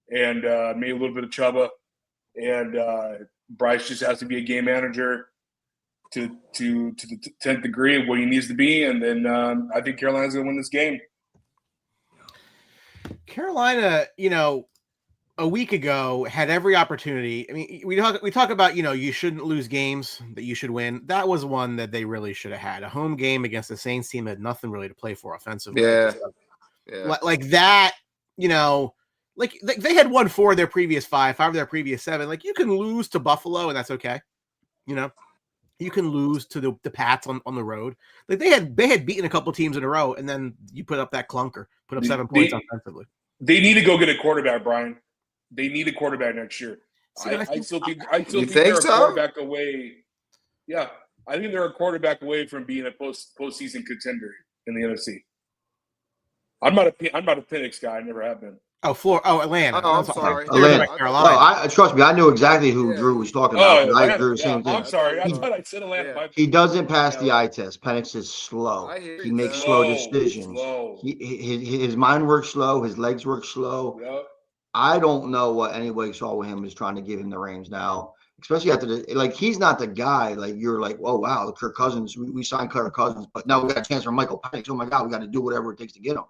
and maybe a little bit of Chuba, and Bryce just has to be a game manager to the 10th degree of what he needs to be, and then I think Carolina's gonna win this game. Carolina, a week ago had every opportunity. I mean, we talk about, you shouldn't lose games that you should win. That was one that they really should have had. A home game against the Saints team had nothing really to play for offensively. Yeah. Like that, Like they had won 4 of their previous 5 of their previous 7. Like you can lose to Buffalo and that's okay. You know, you can lose to the Pats on the road. Like they had beaten a couple teams in a row, and then you put up that clunker, put up 7 points offensively. They need to go get a quarterback, Brian. They need a quarterback next year. I still think they're a quarterback away. Yeah, I think they're a quarterback away from being a postseason contender in the NFC. I'm not a Penix guy. I never have been. Atlanta. Oh, I'm sorry. Atlanta. Carolina. No, trust me. I knew exactly who Drew was talking about. I drew the same thing. I'm sorry. I thought I said Atlanta. He doesn't pass the eye test. Penix is slow. He makes slow decisions. His mind works slow. His legs work slow. Yep. I don't know what anybody saw with him is trying to give him the reins now, especially after he's not the guy like you're like, oh wow, Kirk Cousins. We signed Kirk Cousins, but now we got a chance for Michael Penix. Oh my God, we got to do whatever it takes to get him.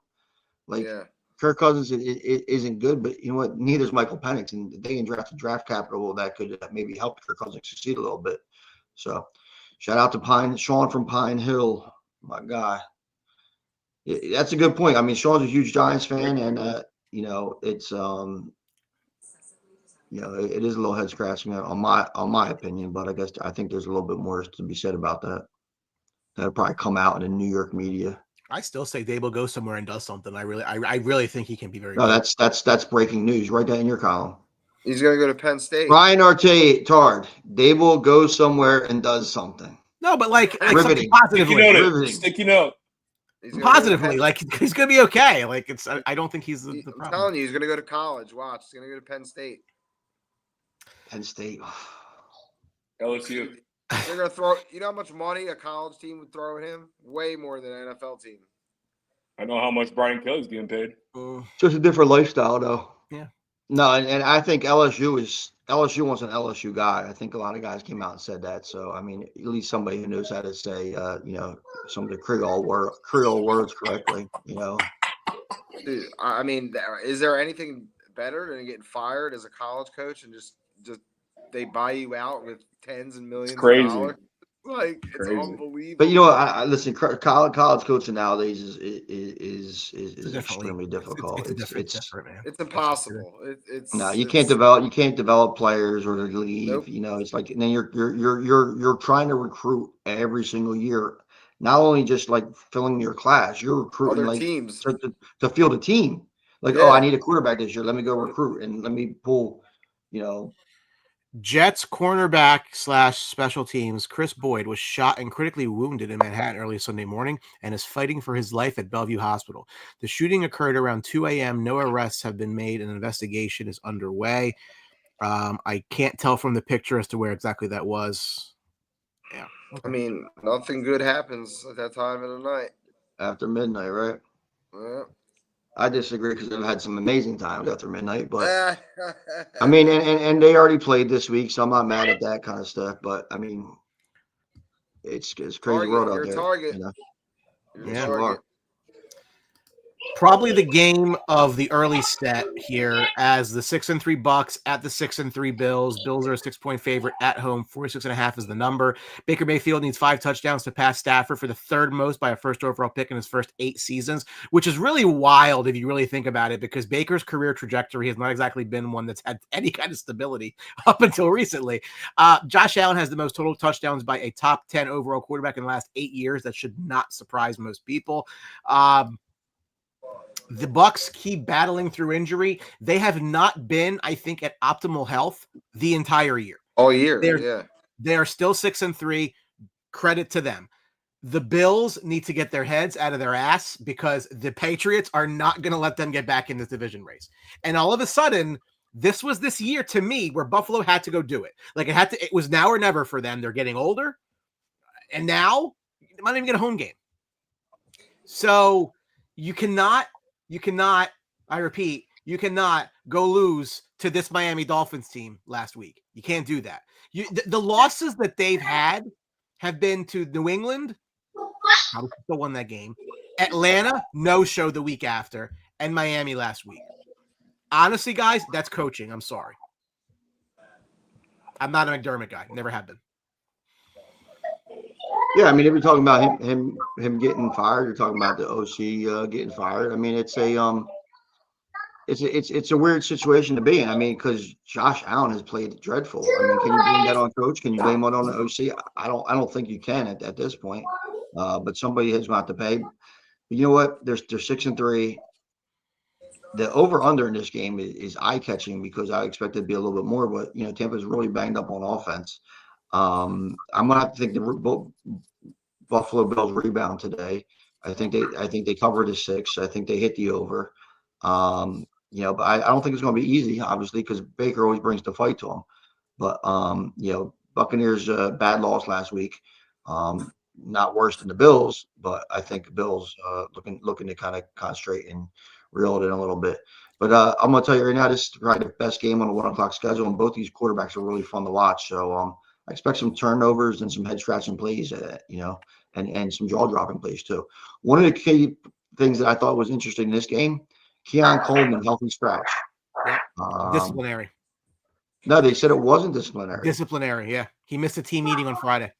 Kirk Cousins isn't good, but you know what? Neither's Michael Penix, and they can draft capital that could maybe help Kirk Cousins succeed a little bit. So, shout out to Sean from Pine Hill, my guy. That's a good point. I mean, Sean's a huge Giants fan, and it's it is a little head scratching on my opinion, but I think there's a little bit more to be said about that. That'll probably come out in the New York media. I still say Daboll goes somewhere and does something. I really think he can be very. No, good. That's breaking news. Write that in your column. He's going to go to Penn State. Brian Tard. Daboll goes somewhere and does something. No, but like riveting. Positively. Sticky note. Positively, like he's going to be okay. Like it's. I don't think he's the problem. I'm telling you, he's going to go to college. Watch, he's going to go to Penn State. Penn State. LSU. They're gonna throw. You know how much money a college team would throw at him? Way more than an NFL team. I know how much Brian Kelly's getting paid. Just a different lifestyle, though. Yeah. No, and I think LSU wants an LSU guy. I think a lot of guys came out and said that. So I mean, at least somebody who knows how to say, some of the Creole words correctly. Dude, I mean, is there anything better than getting fired as a college coach and just they buy you out with tens and millions of dollars? Like it's unbelievable. But you know what? I listen. College coaching nowadays is extremely difficult. It's impossible. You can't develop players or leave. Nope. It's like, and then you're trying to recruit every single year. Not only just like filling your class, you're recruiting other teams to field a team. Like, I need a quarterback this year. Let me go recruit and let me pull. Jets cornerback / special teams Chris Boyd was shot and critically wounded in Manhattan early Sunday morning and is fighting for his life at Bellevue Hospital. The shooting occurred around 2 a.m. No arrests have been made. An investigation is underway. I can't tell from the picture as to where exactly that was. Yeah. Okay. I mean, nothing good happens at that time of the night. After midnight, right? Yeah. I disagree because I've had some amazing times after midnight, but I mean, and they already played this week, so I'm not mad at that kind of stuff. But I mean, it's crazy world out there. Target. Yeah. Probably the game of the early set here, as the 6-3 Bucks at the 6-3 Bills. Bills are a 6-point favorite at home. 46.5 is the number. Baker Mayfield needs 5 touchdowns to pass Stafford for the third most by a first overall pick in his first 8 seasons, which is really wild if you really think about it, because Baker's career trajectory has not exactly been one that's had any kind of stability up until recently. Josh Allen has the most total touchdowns by a top 10 overall quarterback in the last 8 years. That should not surprise most people. The Bucks keep battling through injury. They have not been, I think, at optimal health the entire year. All year, They are still 6-3. Credit to them. The Bills need to get their heads out of their ass because the Patriots are not going to let them get back in this division race. And all of a sudden, this was this year to me where Buffalo had to go do it. Like it was now or never for them. They're getting older, and now they might even get a home game. So you cannot, I repeat, you cannot go lose to this Miami Dolphins team last week. You can't do that. The losses that they've had have been to New England, probably still won that game, Atlanta, no show the week after, and Miami last week. Honestly, guys, that's coaching. I'm sorry. I'm not a McDermott guy. Never have been. Yeah, I mean, if you're talking about him getting fired, you're talking about the OC getting fired. I mean, it's a it's a weird situation to be in. I mean, because Josh Allen has played dreadful. I mean, can you blame that on coach? Can you blame it on the OC? I don't think you can at this point. But somebody has got to pay. But you know what? They're 6-3. The over under in this game is eye catching because I expected it to be a little bit more, but Tampa's really banged up on offense. I'm gonna have to think the Buffalo Bills rebound today. I think they covered the 6. I think they hit the over. But I don't think it's going to be easy, obviously, because Baker always brings the fight to him. But Buccaneers bad loss last week. Not worse than the Bills, but I think the Bills looking to kind of concentrate and reel it in a little bit. But I'm going to tell you right now, this is probably the best game on the 1 o'clock schedule, and both these quarterbacks are really fun to watch. So I expect some turnovers and some head scratching plays, and some jaw dropping plays too. One of the key things that I thought was interesting in this game, Keon Coleman healthy scratch. Yep. Disciplinary. No, they said it wasn't disciplinary. Disciplinary, yeah. He missed a team meeting on Friday.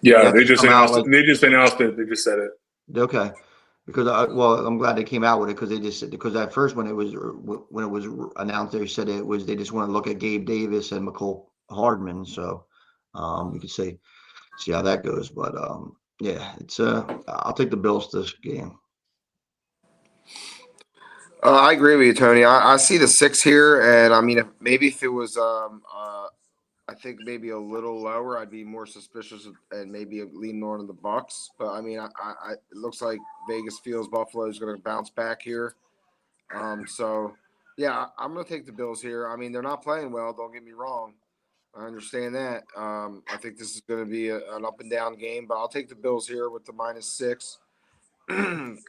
Yeah, they just announced it. They just announced it. They just said it. Okay. Because I'm glad they came out with it because at first when it was announced, they said they just want to look at Gabe Davis and McCole Hardman. So you could see how that goes. But yeah, it's I'll take the Bills this game. I agree with you, Tony. I see the 6 here, and I mean, if it was, I think maybe a little lower, I'd be more suspicious and maybe lean more on the Bucks. But I mean, it looks like Vegas feels Buffalo is going to bounce back here. So yeah, I'm going to take the Bills here. I mean, they're not playing well. Don't get me wrong. I understand that. I think this is going to be an up and down game, but I'll take the Bills here with the -6.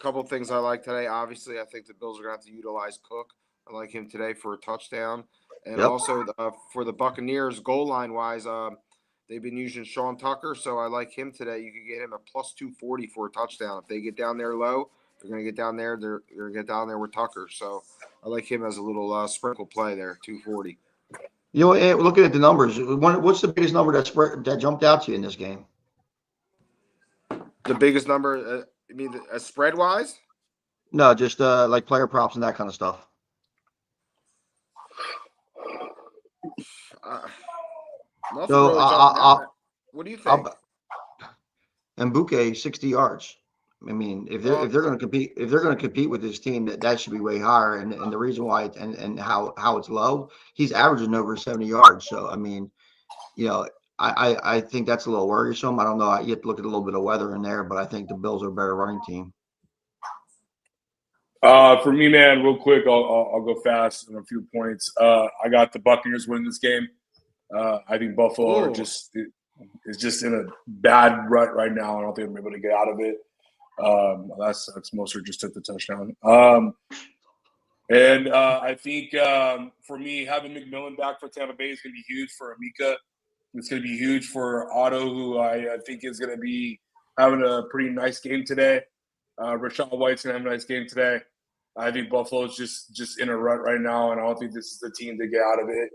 Couple of things I like today. Obviously, I think the Bills are going to have to utilize Cook. I like him today for a touchdown. And also for the Buccaneers, goal line wise, they've been using Sean Tucker, so I like him today. You could get him a +240 for a touchdown. If they get down there low, they're going to get down there. They're going to get down there with Tucker. So I like him as a little sprinkle play there, 240. Looking at the numbers, what's the biggest number that jumped out to you in this game? The biggest number, you mean spread wise? No, just like player props and that kind of stuff. Nothing really out. What do you think? And Bouquet 60 yards. I mean, if they're going to compete with this team, that should be way higher. And the reason why and how it's low, he's averaging over 70 yards. So I mean, I think that's a little worrisome. I don't know. You have to look at a little bit of weather in there, but I think the Bills are a better running team. For me, man, real quick, I'll go fast on a few points. I got the Buccaneers winning this game. I think Buffalo is just in a bad rut right now. I don't think they're able to get out of it. That's mostly just took the touchdown. And I think for me, having McMillan back for Tampa Bay is going to be huge for Amika. It's going to be huge for Otto, who I think is going to be having a pretty nice game today. Rashad White's going to have a nice game today. I think Buffalo's just in a rut right now, and I don't think this is the team to get out of it.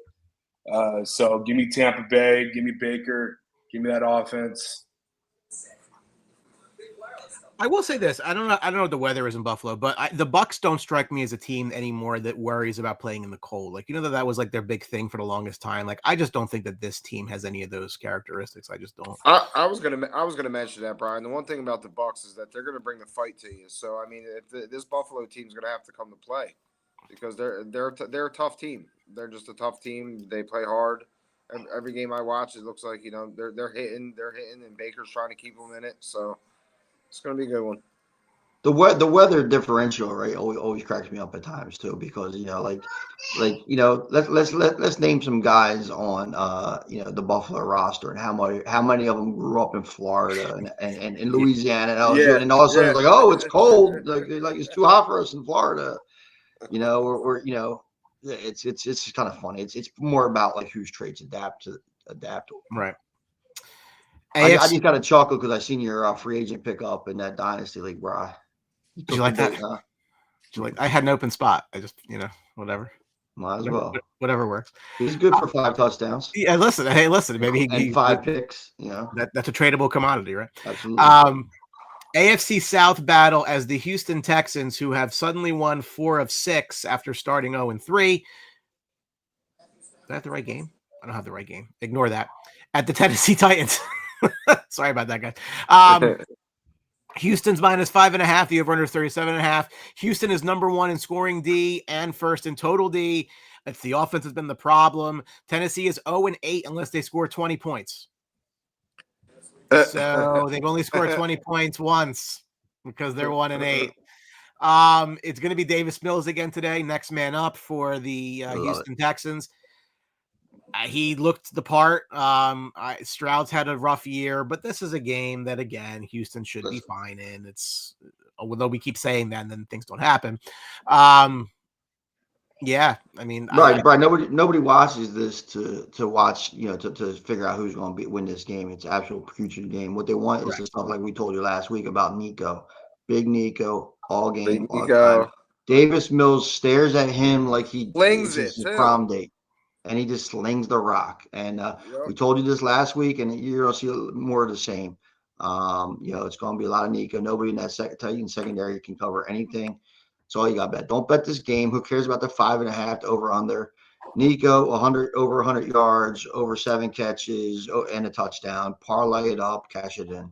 So give me Tampa Bay, give me Baker, give me that offense. I will say this: I don't know what the weather is in Buffalo, but the Bucs don't strike me as a team anymore that worries about playing in the cold. Like that was like their big thing for the longest time. Like I just don't think that this team has any of those characteristics. I just don't. I was gonna mention that, Brian. The one thing about the Bucs is that they're gonna bring the fight to you. So I mean, if this Buffalo team's gonna have to come to play because they're a tough team. They're just a tough team. They play hard. Every game I watch, it looks like they're hitting, and Baker's trying to keep them in it. So. It's going to be a good one. The weather differential, right, always cracks me up at times too, because let's name some guys on the Buffalo roster and how many of them grew up in Florida and in Louisiana and all of a sudden it's like, oh, it's cold, like it's too hot for us in Florida, it's kind of funny. It's more about like whose traits adapt. Right. I just got a chuckle because I seen your free agent pickup in that Dynasty League, bro. Did you like that? Did you like? I had an open spot. I just, whatever. Might as well. Whatever works. He's good for 5 touchdowns. Yeah, listen. Maybe he 5 picks. That's a tradable commodity, right? Absolutely. AFC South battle as the Houston Texans, who have suddenly won 4 of 6 after starting 0-3. Is that the right game? I don't have the right game. Ignore that. At the Tennessee Titans. Sorry about that, guys. Houston's minus 5.5. The over-under 37.5. Houston is number 1 in scoring D and first in total D. It's the offense has been the problem. Tennessee is 0-8 unless they score 20 points. So they've only scored 20 points once because they're 1-8. It's going to be Davis Mills again today. Next man up for the Houston Texans. He looked the part. Stroud's had a rough year, but this is a game that, again, Houston should be fine in. It's although we keep saying that and then things don't happen. Yeah, I mean, right. Nobody watches this to watch, to figure out who's going to win this game. It's an actual future game. What they want is the stuff like we told you last week about Nico, big Nico, all game, all time. Davis Mills stares at him like he flings it's his prom date, and he just slings the rock. And we told you this last week, and you're going to see more of the same. It's going to be a lot of Nico. Nobody in that Titan secondary can cover anything. That's all you got to bet. Don't bet this game. Who cares about the 5.5 over under? Nico, over 100 yards, over 7 catches, and a touchdown. Parlay it up, cash it in.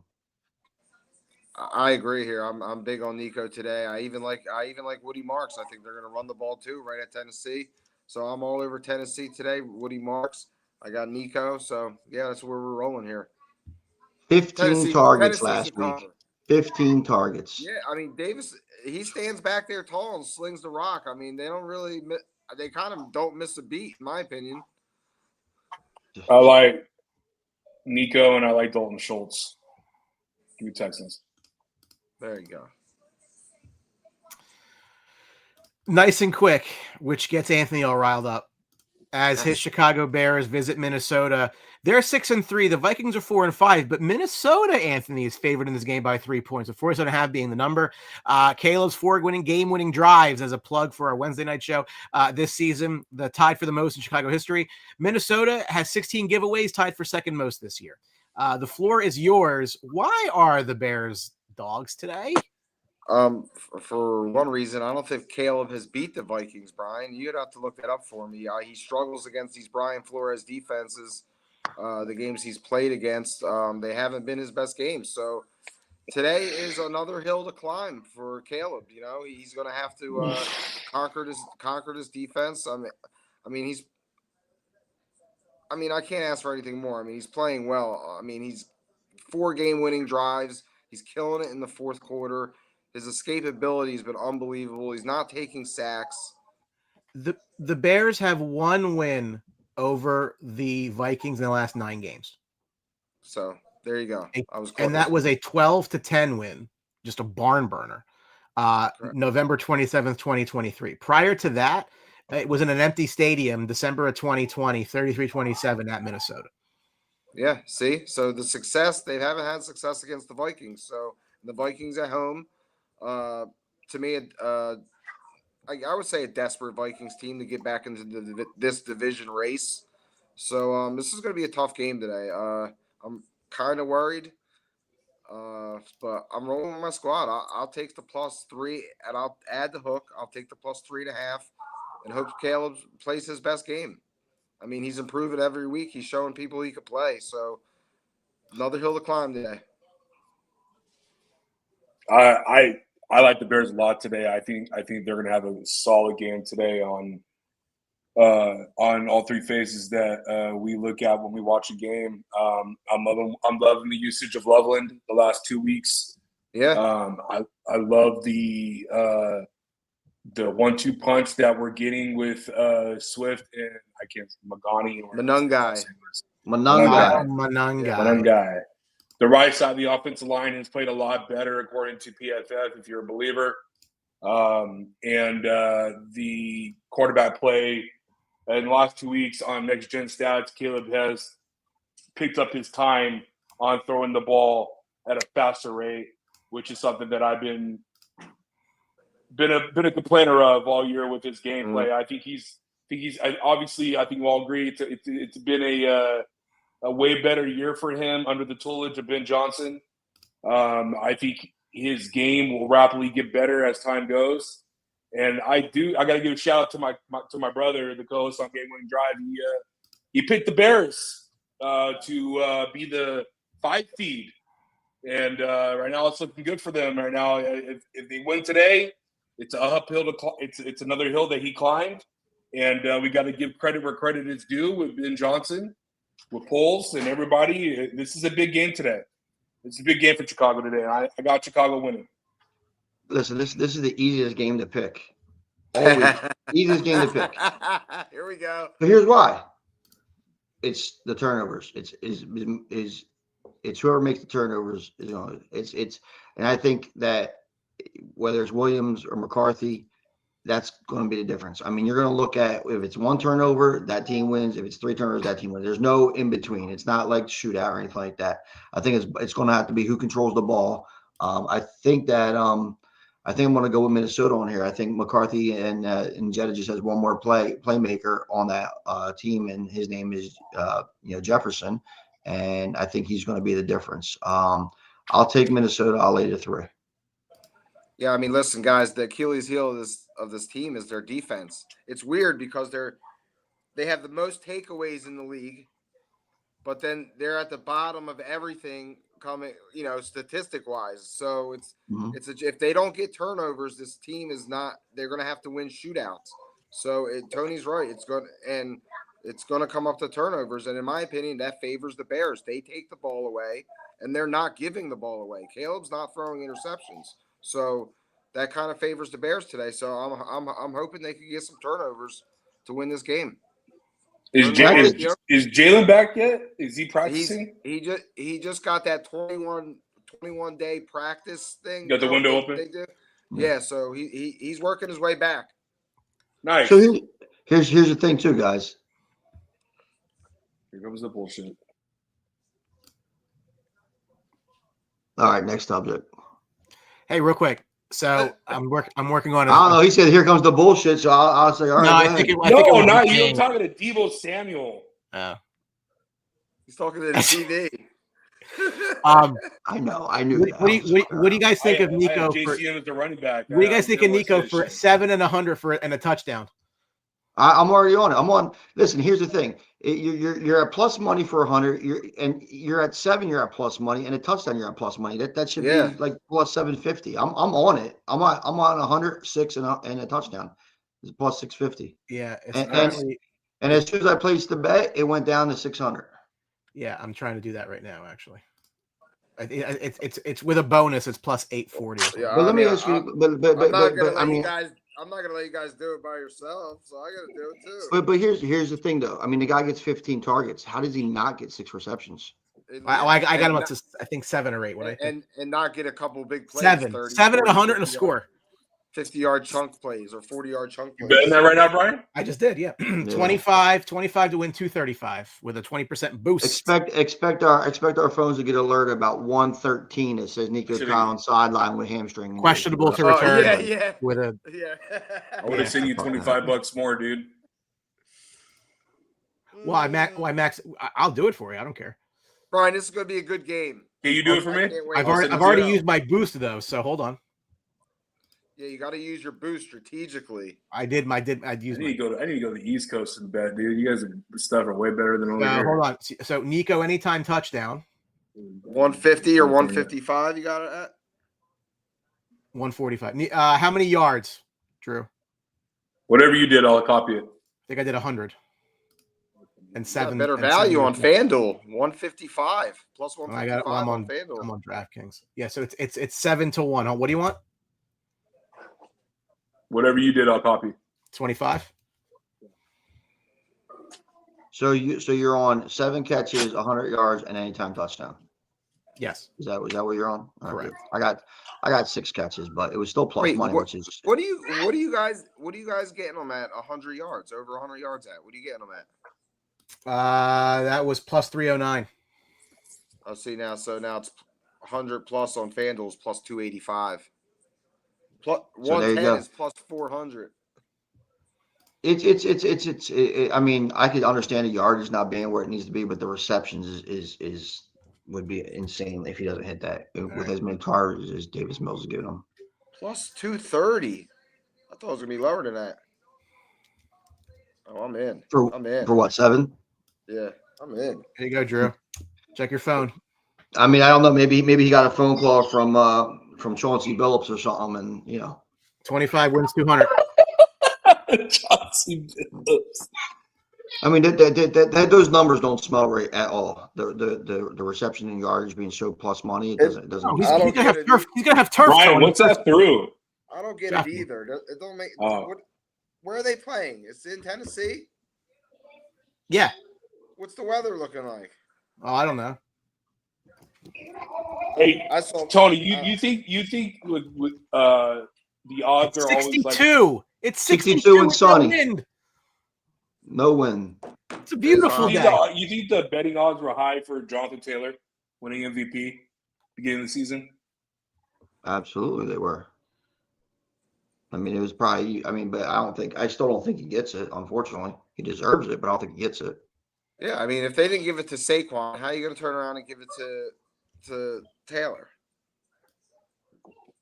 I agree here. I'm big on Nico today. I even like Woody Marks. I think they're going to run the ball too, right at Tennessee. So I'm all over Tennessee today. Woody Marks. I got Nico. So yeah, that's where we're rolling here. 15 targets last week. 15 targets. Yeah, I mean Davis. He stands back there tall and slings the rock. I mean, they kind of don't miss a beat, in my opinion. I like Nico and I like Dalton Schultz. Give me Texans. There you go. Nice and quick, which gets Anthony all riled up. As his Chicago Bears visit Minnesota, they're 6-3. The Vikings are 4-5, but Minnesota, Anthony, is favored in this game by 3 points. 47.5 being the number. Caleb's 4 game-winning drives as a plug for our Wednesday night show this season, the tied for the most in Chicago history. Minnesota has 16 giveaways, tied for second most this year. The floor is yours. Why are the Bears dogs today? For one reason, I don't think Caleb has beat the Vikings, Brian. You'd have to look that up for me. He struggles against these Brian Flores defenses. The games he's played against, they haven't been his best games. So today is another hill to climb for Caleb. He's going to have to conquer this defense. I can't ask for anything more. I mean, he's playing well. I mean, he's 4 game-winning drives. He's killing it in the fourth quarter. His escapability has been unbelievable. He's not taking sacks. The Bears have 1 win over the Vikings in the last 9 games. So there you go. I was close. And that was a 12-10 win, just a barn burner. November 27th, 2023. Prior to that, it was in an empty stadium, December of 2020, 33-27 at Minnesota. Yeah, see? So the success, they haven't had success against the Vikings. So the Vikings at home, to me, I would say a desperate Vikings team to get back into this division race. So this is going to be a tough game today. I'm kind of worried, but I'm rolling with my squad. I'll take the +3, and I'll add the hook. I'll take the +3.5, and hope Caleb plays his best game. I mean, he's improving every week. He's showing people he could play. So another hill to climb today. I like the Bears a lot today. I think they're going to have a solid game today on all 3 phases that we look at when we watch a game. I'm loving the usage of Loveland the last 2 weeks. Yeah. I love the 1-2 punch that we're getting with Swift and Manungai. The right side of the offensive line has played a lot better, according to PFF, if you're a believer. And the quarterback play in the last 2 weeks on Next Gen Stats, Caleb has picked up his time on throwing the ball at a faster rate, which is something that I've been a complainer of all year with his gameplay. I think he's obviously, I think we'll all agree it's been a way better year for him under the tutelage of Ben Johnson. I think his game will rapidly get better as time goes. And I got to give a shout out to my brother, the co-host on Game Winning Drive. He picked the Bears to be the 5 seed, and right now it's looking good for them. Right now, if they win today, it's an uphill to it's another hill that he climbed, and we got to give credit where credit is due with Ben Johnson, with Poles, and everybody. This is a big game today. It's a big game for Chicago today. I got Chicago winning. Listen, this is the easiest game to pick. Always easiest game to pick. Here we go. But here's why. It's the turnovers. It's whoever makes the turnovers. And I think that whether it's Williams or McCarthy, that's going to be the difference. I mean, you're going to look at if it's 1 turnover, that team wins. If it's 3 turnovers, that team wins. There's no in between. It's not like shootout or anything like that. I think it's going to have to be who controls the ball. I think I'm going to go with Minnesota on here. I think McCarthy and Jetta just has one more playmaker on that team, and his name is Jefferson, and I think he's going to be the difference. I'll take Minnesota. I'll lay the 3. Yeah, I mean, listen, guys, the Achilles heel of this team is their defense. It's weird because they have the most takeaways in the league, but then they're at the bottom of everything coming, statistic wise. So if they don't get turnovers, this team they're going to have to win shootouts. So Tony's right. It's going to come up to turnovers. And in my opinion, that favors the Bears. They take the ball away and they're not giving the ball away. Caleb's not throwing interceptions. So that kind of favors the Bears today. So I'm hoping they can get some turnovers to win this game. Is Jalen back yet? Is he practicing? He just got that 21 day practice thing. Got the window open. They do. Yeah, so he's working his way back. Nice. So here's the thing too, guys. Here comes the bullshit. All right, next subject. Hey, real quick. So I'm working on it. I don't know. He said, "Here comes the bullshit." So I'll say, "All right." No, I think it was not you. I'm talking to Daboll Samuel. He's talking to the TV. I know. I knew. What do you guys think of Nico? JCM as the running back. What do you guys think of Nico for 7 and 100 and a touchdown? I'm already on it. Listen, here's the thing. You're at plus money for 100. You're at 7. You're at plus money, and a touchdown. You're at plus money. That should be like plus 750. I'm on it. I'm on 106 and a touchdown. It's plus 650. Yeah. And as soon as I placed the bet, it went down to 600. Yeah, I'm trying to do that right now. Actually, it's with a bonus. It's plus 840. Yeah, but let me ask you. I'm not gonna let you guys do it by yourself, so I gotta do it too. But here's the thing, though. I mean, the guy gets 15 targets. How does he not get 6 receptions? I got him up to I think 7 or 8. And not get a couple big plays. 7 and 100 and a score. 50-yard chunk plays or 40-yard chunk plays. You betting that right now, Brian? I just did, yeah. 25 to win 235 with a 20% boost. Expect our phones to get alert about 113 that says Nico Collins sideline with hamstring. Questionable to return. I would have sent you $25 more, dude. Well, Max, I'll do it for you. I don't care. Brian, this is going to be a good game. Can you do it for me? I've already used my boost though, so hold on. Yeah, you got to use your boost strategically. I'd use. I need to go to the East Coast and bet, dude. You guys stuff are way better than over here. Hold on. So Nico, anytime touchdown. 150 or 155. You got it at 145. How many yards, Drew? Whatever you did, I'll copy it. I think I did 100. And 7. Better value on FanDuel. 155 plus 155 on FanDuel. I'm on DraftKings. Yeah, so it's 7 to 1. What do you want? Whatever you did, I'll copy. 25. So you're on 7 catches, 100 yards, and anytime touchdown. Yes. Is that what you're on? Correct. Right, I got 6 catches, but it was still plus money, which is. What do you guys getting them at 100 yards, over 100 yards at? What are you getting them at? That was plus 309. I'll see now. So now it's 100 plus on FanDuel's plus 285. Plus 110 is plus 400. I mean, I could understand the yardage not being where it needs to be, but the receptions is would be insane if he doesn't hit that with as many targets as Davis Mills is giving him. Plus 230. I thought it was gonna be lower than that. Oh, I'm in. I'm in. For what, 7? Yeah, I'm in. There you go, Drew. Check your phone. I mean, I don't know. Maybe he got a phone call from Chauncey Billups or something, and 25 wins 200. Chauncey Billups. I mean, those numbers don't smell right at all. The reception and yardage being so plus money, it doesn't. Oh, he's I gonna don't have get it. turf. He's gonna have turf. Ryan, Tony. what's that through? I don't get Definitely. it either. It don't make. Oh. Where are they playing? It's in Tennessee. Yeah. What's the weather looking like? Oh, I don't know. Hey, I saw Tony, you think with the odds It's are always like 62. It's 62 and with no sunny. wind. No win. It's a beautiful you day. think the betting odds were high for Jonathan Taylor winning MVP beginning of the season? Absolutely, they were. I mean, it was probably. I mean, but I still don't think he gets it. Unfortunately, he deserves it, but I don't think he gets it. Yeah, I mean, if they didn't give it to Saquon, how are you going to turn around and give it to Taylor?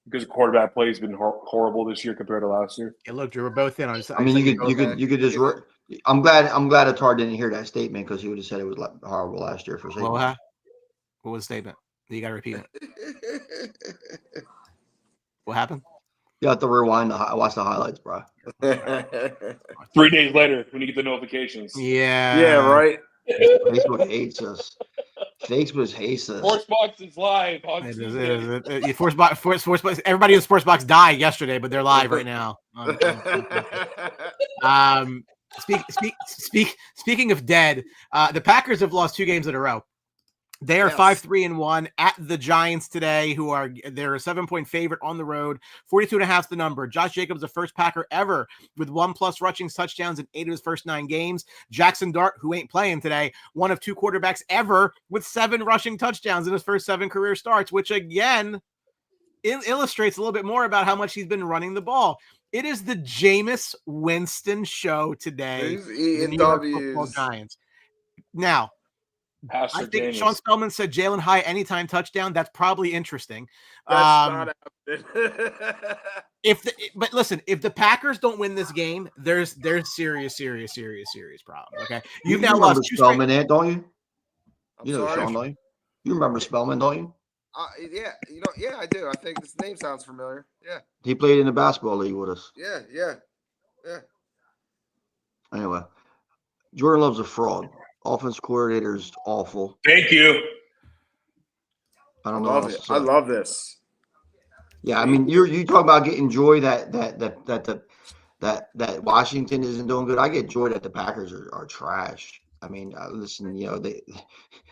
Because the quarterback play has been horrible this year compared to last year. Yeah, look, Drew, we're both in on. I mean, you could just. I'm glad Attar didn't hear that statement because he would have said it was horrible last year for Saquon. What was the statement? You got to repeat it. What happened? You have to rewind watch the highlights, bro. 3 days later, when you get the notifications. Yeah. Yeah, right. Facebook hates us. Facebook hates us. Sportsbox is live on It Tuesday. is. Sportsbox. Everybody in Sportsbox died yesterday, but they're live right now. Speaking of dead, the Packers have lost 2 games in a row. They are 5-3-1 at the Giants today, they're a 7-point favorite on the road. 42.5 is the number. Josh Jacobs, the first Packer ever with 1+ rushing touchdowns in 8 of his first 9 games. Jackson Dart, who ain't playing today, one of 2 quarterbacks ever with 7 rushing touchdowns in his first 7 career starts, which again illustrates a little bit more about how much he's been running the ball. It is the Jameis Winston show today. He's eating the New York W's. Football Giants. Now, Pastor I think Jameis. Sean Spellman said Jalen High anytime touchdown. That's probably interesting. That's not happening. But listen, if the Packers don't win this game, there's serious problem. Okay, You now remember lost 2 Spellman, don't you? I'm You know sorry. Sean, don't you? You remember Spellman, don't you? Yeah, yeah, I do. I think this name sounds familiar. Yeah, He played in the basketball league with us. yeah. Anyway, Jordan Love's a fraud. Offense coordinator is awful. Thank you. I I don't know. love what it. else to I say. love this. Yeah, I mean, you talk about getting joy that Washington isn't doing good. I get joy that the Packers are trash. I mean, listen,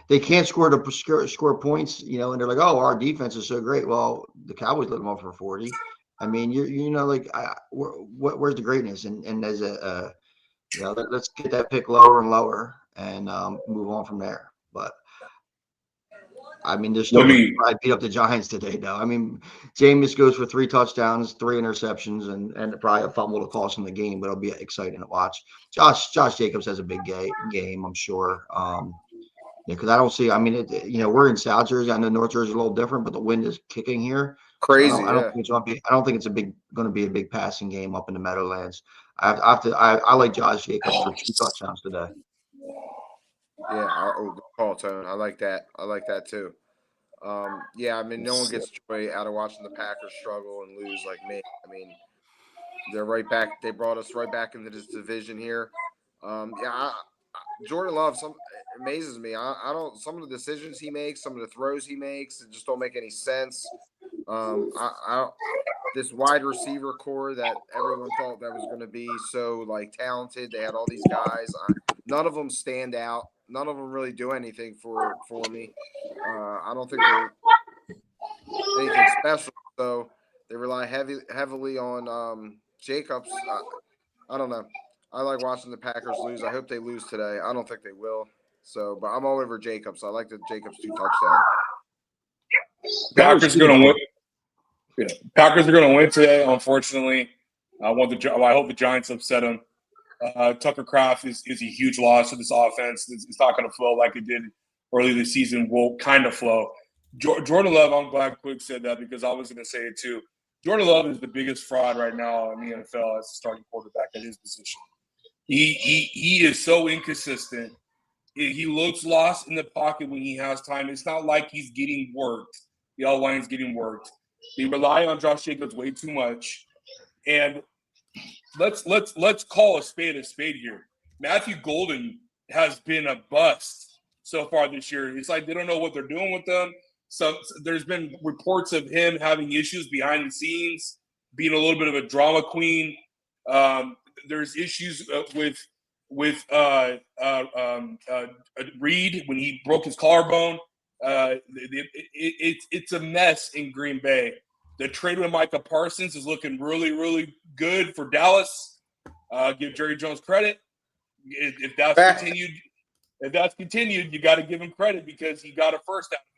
they can't score points, and they're like, oh, our defense is so great. Well, the Cowboys let them off for 40. I mean, where's the greatness? And as let's get that pick lower and lower and move on from there. But I mean, there's still I beat up the Giants today, though. I mean, Jameis goes for 3 touchdowns, 3 interceptions, and probably a fumble to cost him the game, but it'll be exciting to watch. Josh Jacobs has a big game, I'm sure. Because I don't see. I mean, we're in South Jersey. I know North Jersey is a little different, but the wind is kicking here. Crazy. I don't think it's going to be. I don't think it's going to be a big passing game up in the Meadowlands. I like Josh Jacobs for 2 touchdowns today. Yeah, good call, Tone. I like that. I like that too. Yeah, I mean, no one gets joy out of watching the Packers struggle and lose like me. I mean, they're right back. They brought us right back into this division here. Jordan Love, amazes me. I don't. Some of the decisions he makes, some of the throws he makes, it just don't make any sense. This wide receiver core that everyone thought that was going to be so talented. They had all these guys. None of them stand out. None of them really do anything for me. I don't think they're anything special. So they rely heavily on Jacobs. I don't know. I like watching the Packers lose. I hope they lose today. I don't think they will. So, but I'm all over Jacobs. I like the Jacobs 2 touchdowns. Packers are going to win. Yeah. Packers are going to win today. Unfortunately, I hope the Giants upset them. Tucker Kraft is a huge loss to this offense. It's not going to flow like it did early this season will kind of flow. Jordan Love, I'm glad Quick said that because I was going to say it too. Jordan Love is the biggest fraud right now in the NFL as a starting quarterback at his position. He is so inconsistent. He looks lost in the pocket when he has time. It's not like he's getting worked. The outline's getting worked. They rely on Josh Jacobs way too much. And let's call a spade here. Matthew Golden has been a bust so far this year. It's like they don't know what they're doing with them. So there's been reports of him having issues behind the scenes, being a little bit of a drama queen. There's issues with Reed when he broke his collarbone. It's a mess in Green Bay. The trade with Micah Parsons is looking really, really good for Dallas. Give Jerry Jones credit. If that's continued, you got to give him credit because he got a first out of it.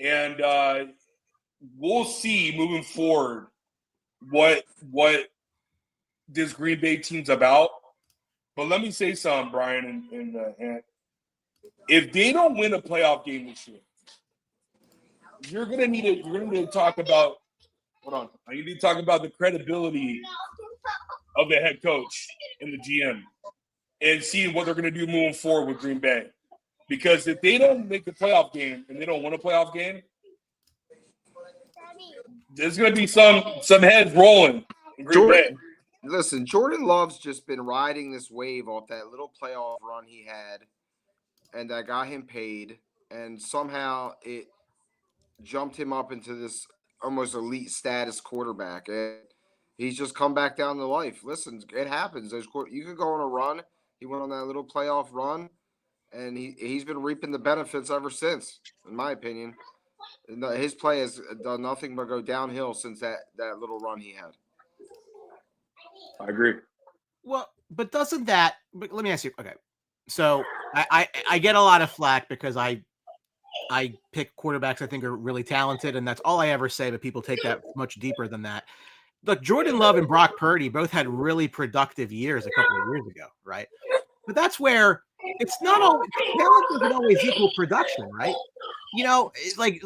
And we'll see moving forward what this Green Bay team's about. But let me say something, Brian, and if they don't win a playoff game this year, you're gonna need to talk about. Hold on, you need to talk about the credibility of the head coach and the GM, and seeing what they're gonna do moving forward with Green Bay. Because if they don't make the playoff game and they don't win a playoff game, there's gonna be some heads rolling in Green Bay. Listen, Jordan Love's just been riding this wave off that little playoff run he had, and that got him paid, and somehow it jumped him up into this almost elite status quarterback, and he's just come back down to life. Listen, it happens. You can go on a run. He went on that little playoff run, and he's been reaping the benefits ever since, in my opinion. His play has done nothing but go downhill since that little run he had. I agree. Well, but doesn't that? But let me ask you. Okay, so I get a lot of flack because I pick quarterbacks I think are really talented, and that's all I ever say. But people take that much deeper than that. Look, Jordan Love and Brock Purdy both had really productive years a couple of years ago, right? But that's where it's not always talent doesn't always equal production, right? You know, like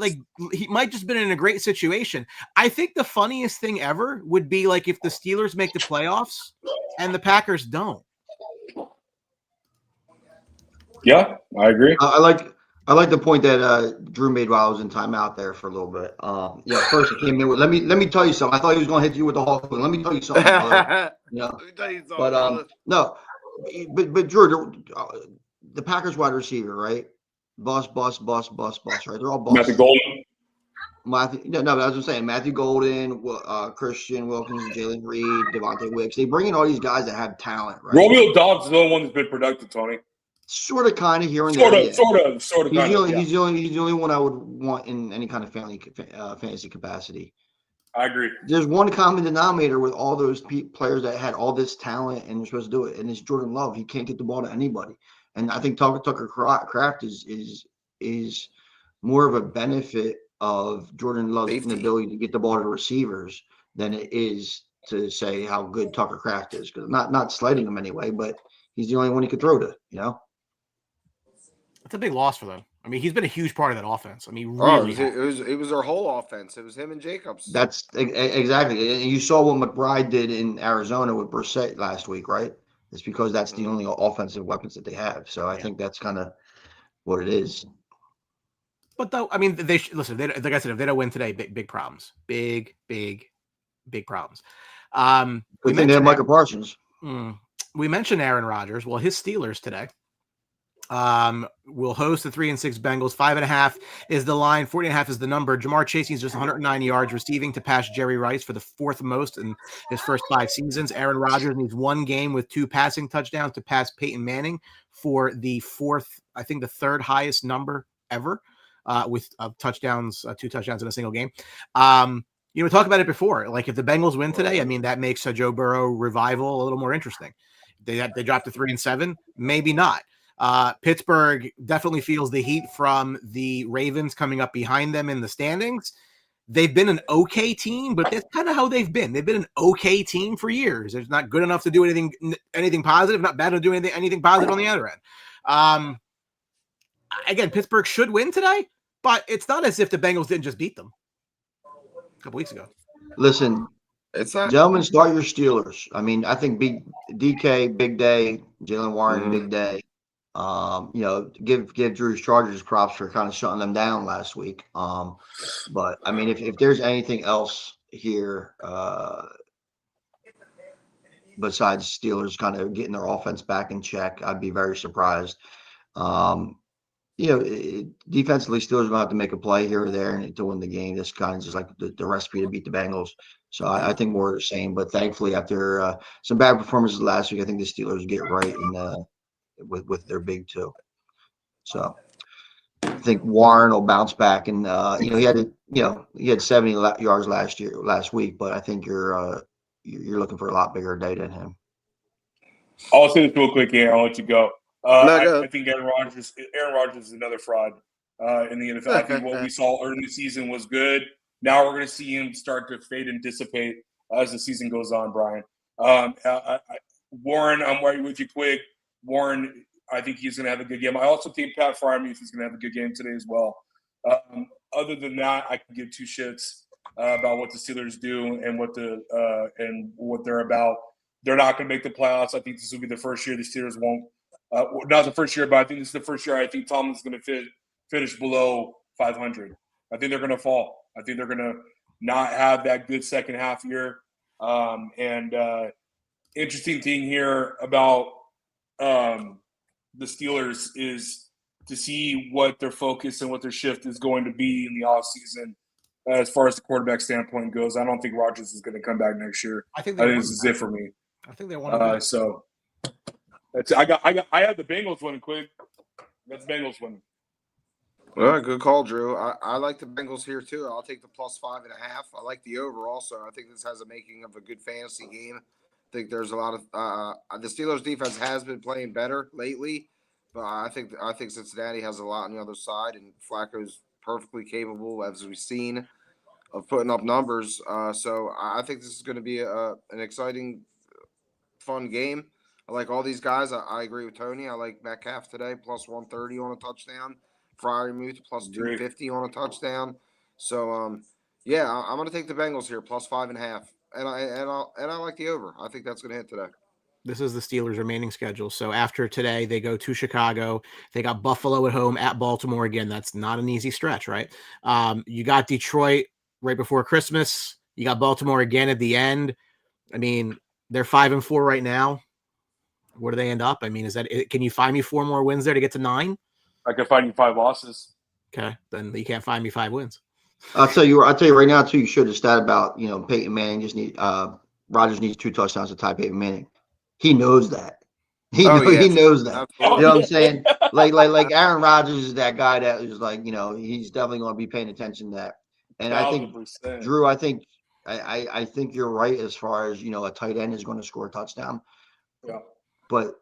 he might just been in a great situation. I think the funniest thing ever would be like if the Steelers make the playoffs and the Packers don't. Yeah, I agree. I like the point that Drew made while I was in timeout there for a little bit. First he came in with let me tell you something. I thought he was going to hit you with the Hawk. Let me tell you something. Let me tell you something. But Drew, the Packers wide receiver, right? Bust, right? They're all busts. Matthew Golden. But I was saying Matthew Golden, Christian Wilkins, Jalen Reed, Devontae Wicks. They bring in all these guys that have talent, right? Romeo Dobbs is the only one that's been productive, Tony. Sort of, kind of here and there. Sort of. He's the only one I would want in any kind of fantasy capacity. I agree. There's one common denominator with all those players that had all this talent and they're supposed to do it, and it's Jordan Love. He can't get the ball to anybody, and I think Tucker Kraft is more of a benefit of Jordan Love's inability to get the ball to receivers than it is to say how good Tucker Kraft is. Because not slighting him anyway, but he's the only one he could throw to. It's a big loss for them. I mean, he's been a huge part of that offense. I mean, really. It was their whole offense. It was him and Jacobs. That's exactly. And you saw what McBride did in Arizona with Brissett last week, right? It's because that's the only offensive weapons that they have. So I think that's kind of what it is. But though, I mean, listen. Like I said, if they don't win today, big problems. Big problems. We think they have Micah Parsons. We mentioned Aaron Rodgers. Well, his Steelers today will host the 3-6 Bengals. 5.5 is the line. 40.5 is the number. Jamar Chase is just 109 yards receiving to pass Jerry Rice for the fourth most in his first 5 seasons. Aaron Rodgers needs one game with 2 passing touchdowns to pass Peyton Manning for the third highest number ever with touchdowns, 2 touchdowns in a single game. We talked about it before. Like if the Bengals win today, I mean, that makes a Joe Burrow revival a little more interesting. They dropped to 3-7, maybe not. Pittsburgh definitely feels the heat from the Ravens coming up behind them in the standings. They've been an okay team, but that's kind of how they've been. They've been an okay team for years. It's not good enough to do anything positive, not bad to do anything positive on the other end. again, Pittsburgh should win today, but it's not as if the Bengals didn't just beat them a couple weeks ago. Listen, It's not. gentlemen, start your Steelers. I mean, I think DK, big day. Jalen Warren, big day. Give Drew's Chargers props for kind of shutting them down last week. But I mean, if there's anything else here besides Steelers kind of getting their offense back in check, I'd be very surprised. Defensively, Steelers gonna have to make a play here or there and to win the game. This kind of just like the recipe to beat the Bengals. So I think more of the same. But thankfully, after some bad performances last week, I think the Steelers get right in with their big two. So I think Warren will bounce back, and he had 70 yards last week, but I think you're looking for a lot bigger day than him. I'll say this real quick here. I'll let you go. I think Aaron Rodgers is another fraud in the NFL. I think what we saw early in the season was good. Now we're going to see him start to fade and dissipate as the season goes on, Brian. Warren, I'm right with you, quick. Warren, I think he's going to have a good game. I also think Pat Freiermuth is going to have a good game today as well. Other than that, I can give two shits about what the Steelers do and what they're about. They're not going to make the playoffs. I think this will be the first year the Steelers won't. Not the first year, but I think this is the first year I think Tomlin's going to finish below 500. I think they're going to fall. I think they're going to not have that good second half year. Interesting thing here about the Steelers is to see what their focus and what their shift is going to be in the offseason as far as the quarterback standpoint goes. I don't think Rodgers is going to come back next year. I think this is it for me. I think they want so that's I have the Bengals winning quick. That's Bengals winning. All right, good call, Drew. I like the Bengals here too. I'll take the +5.5. I like the over also. I think this has a making of a good fantasy game. I think there's a lot of the Steelers defense has been playing better lately, but I think Cincinnati has a lot on the other side, and Flacco's perfectly capable, as we've seen, of putting up numbers. So I think this is going to be an exciting, fun game. I like all these guys. I agree with Tony. I like Metcalf today, +130 on a touchdown. Freiermuth +250 on a touchdown. So I'm going to take the Bengals here, +5.5, and I like the over. I think that's going to hit today. This is the Steelers' remaining schedule. So after today, they go to Chicago. They got Buffalo at home, at Baltimore again. That's not an easy stretch, right? You got Detroit right before Christmas. You got Baltimore again at the end. I mean, they're 5-4 right now. Where do they end up? I mean, can you find me 4 more wins there to get to 9? I can find you 5 losses. Okay, then you can't find me 5 wins. I'll tell you right now too. You showed the stat about Peyton Manning Rodgers needs 2 touchdowns to tie Peyton Manning. He knows that. He knows that. Absolutely. You know what I'm saying? Like Aaron Rodgers is that guy that is he's definitely going to be paying attention to that. And 1,000%. I think Drew, I think you're right as far as a tight end is going to score a touchdown. Yeah. But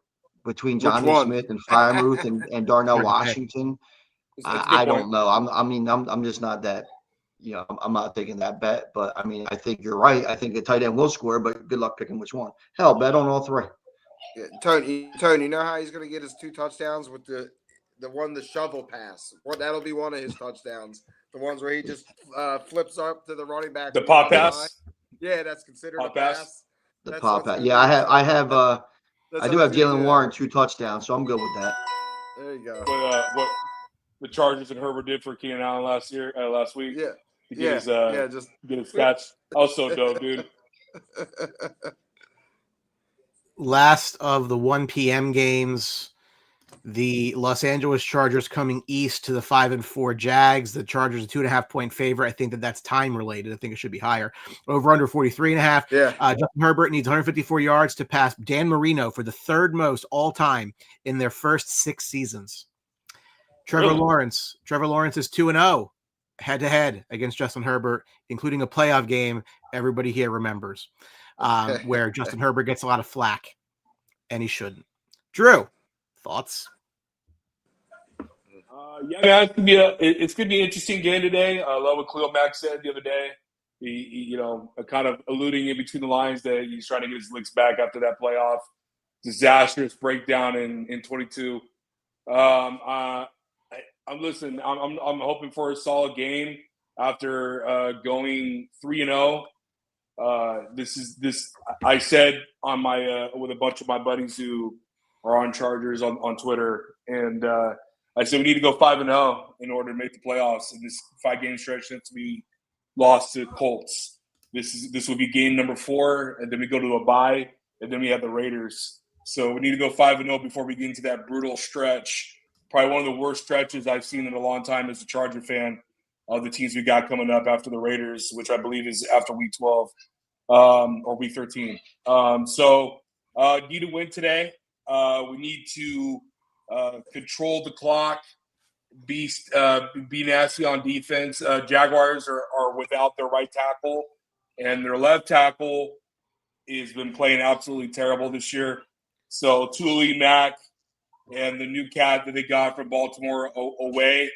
between Jonnu Smith and Freiermuth and Darnell Washington, I don't know. I'm just not that. I'm not taking that bet. But I mean, I think you're right. I think the tight end will score, but good luck picking which one. Hell, bet on all 3. Yeah, Tony, you know how he's going to get his 2 touchdowns with the shovel pass? That'll be one of his touchdowns. The ones where he just flips up to the running back. The pop pass. Yeah, that's considered pop a pass. The pop pass. Yeah, I do have Jalen Warren 2 touchdowns, so I'm good with that. There you go. What the Chargers and Herbert did for Keenan Allen last week. Yeah. To get his stats. Also dope, dude. Last of the 1 p.m. games, the Los Angeles Chargers coming east to the 5-4 Jags. The Chargers a 2.5-point favorite. I think that's time related. I think it should be higher. Over under 43.5. Yeah. Justin Herbert needs 154 yards to pass Dan Marino for the 3rd most all time in their first 6 seasons. Trevor Lawrence is 2-0 head-to-head against Justin Herbert, including a playoff game everybody here remembers, where Justin Herbert gets a lot of flack, and he shouldn't. Drew, thoughts? Man, it's going to be an interesting game today. I love what Khalil Mack said the other day. He kind of alluding in between the lines that he's trying to get his licks back after that playoff disastrous breakdown in 22. I'm hoping for a solid game after going 3-0. I said on my with a bunch of my buddies who are on Chargers on Twitter, and I said we need to go 5-0 in order to make the playoffs. And this 5-game stretch needs to be lost to Colts. This will be game number 4, and then we go to a bye, and then we have the Raiders. So we need to go 5-0 before we get into that brutal stretch. Probably one of the worst stretches I've seen in a long time as a Charger fan of the teams we got coming up after the Raiders, which I believe is after week 12 or week 13. So need to win today. We need to control the clock, be nasty on defense. Jaguars are without their right tackle, and their left tackle has been playing absolutely terrible this year. So Tuli Mack and the new cat that they got from Baltimore away,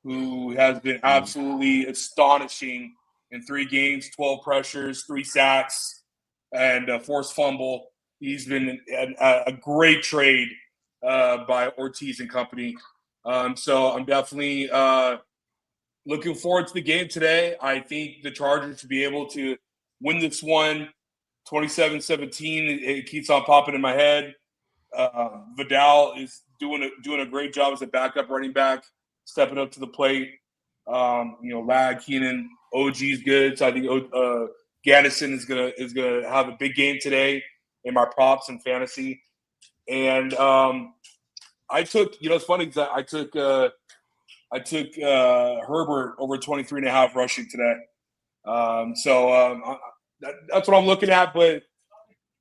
who has been absolutely astonishing in 3 games, 12 pressures, 3 sacks, and a forced fumble. He's been a great trade by Ortiz and company. So I'm definitely looking forward to the game today. I think the Chargers should be able to win this one 27-17. It keeps on popping in my head. Vidal is doing a great job as a backup running back, stepping up to the plate. Lad, Keenan, OG's good. So I think Gaddison is gonna have a big game today in my props and fantasy. And I took, it's funny because I took Herbert over 23.5 rushing today. That's what I'm looking at. But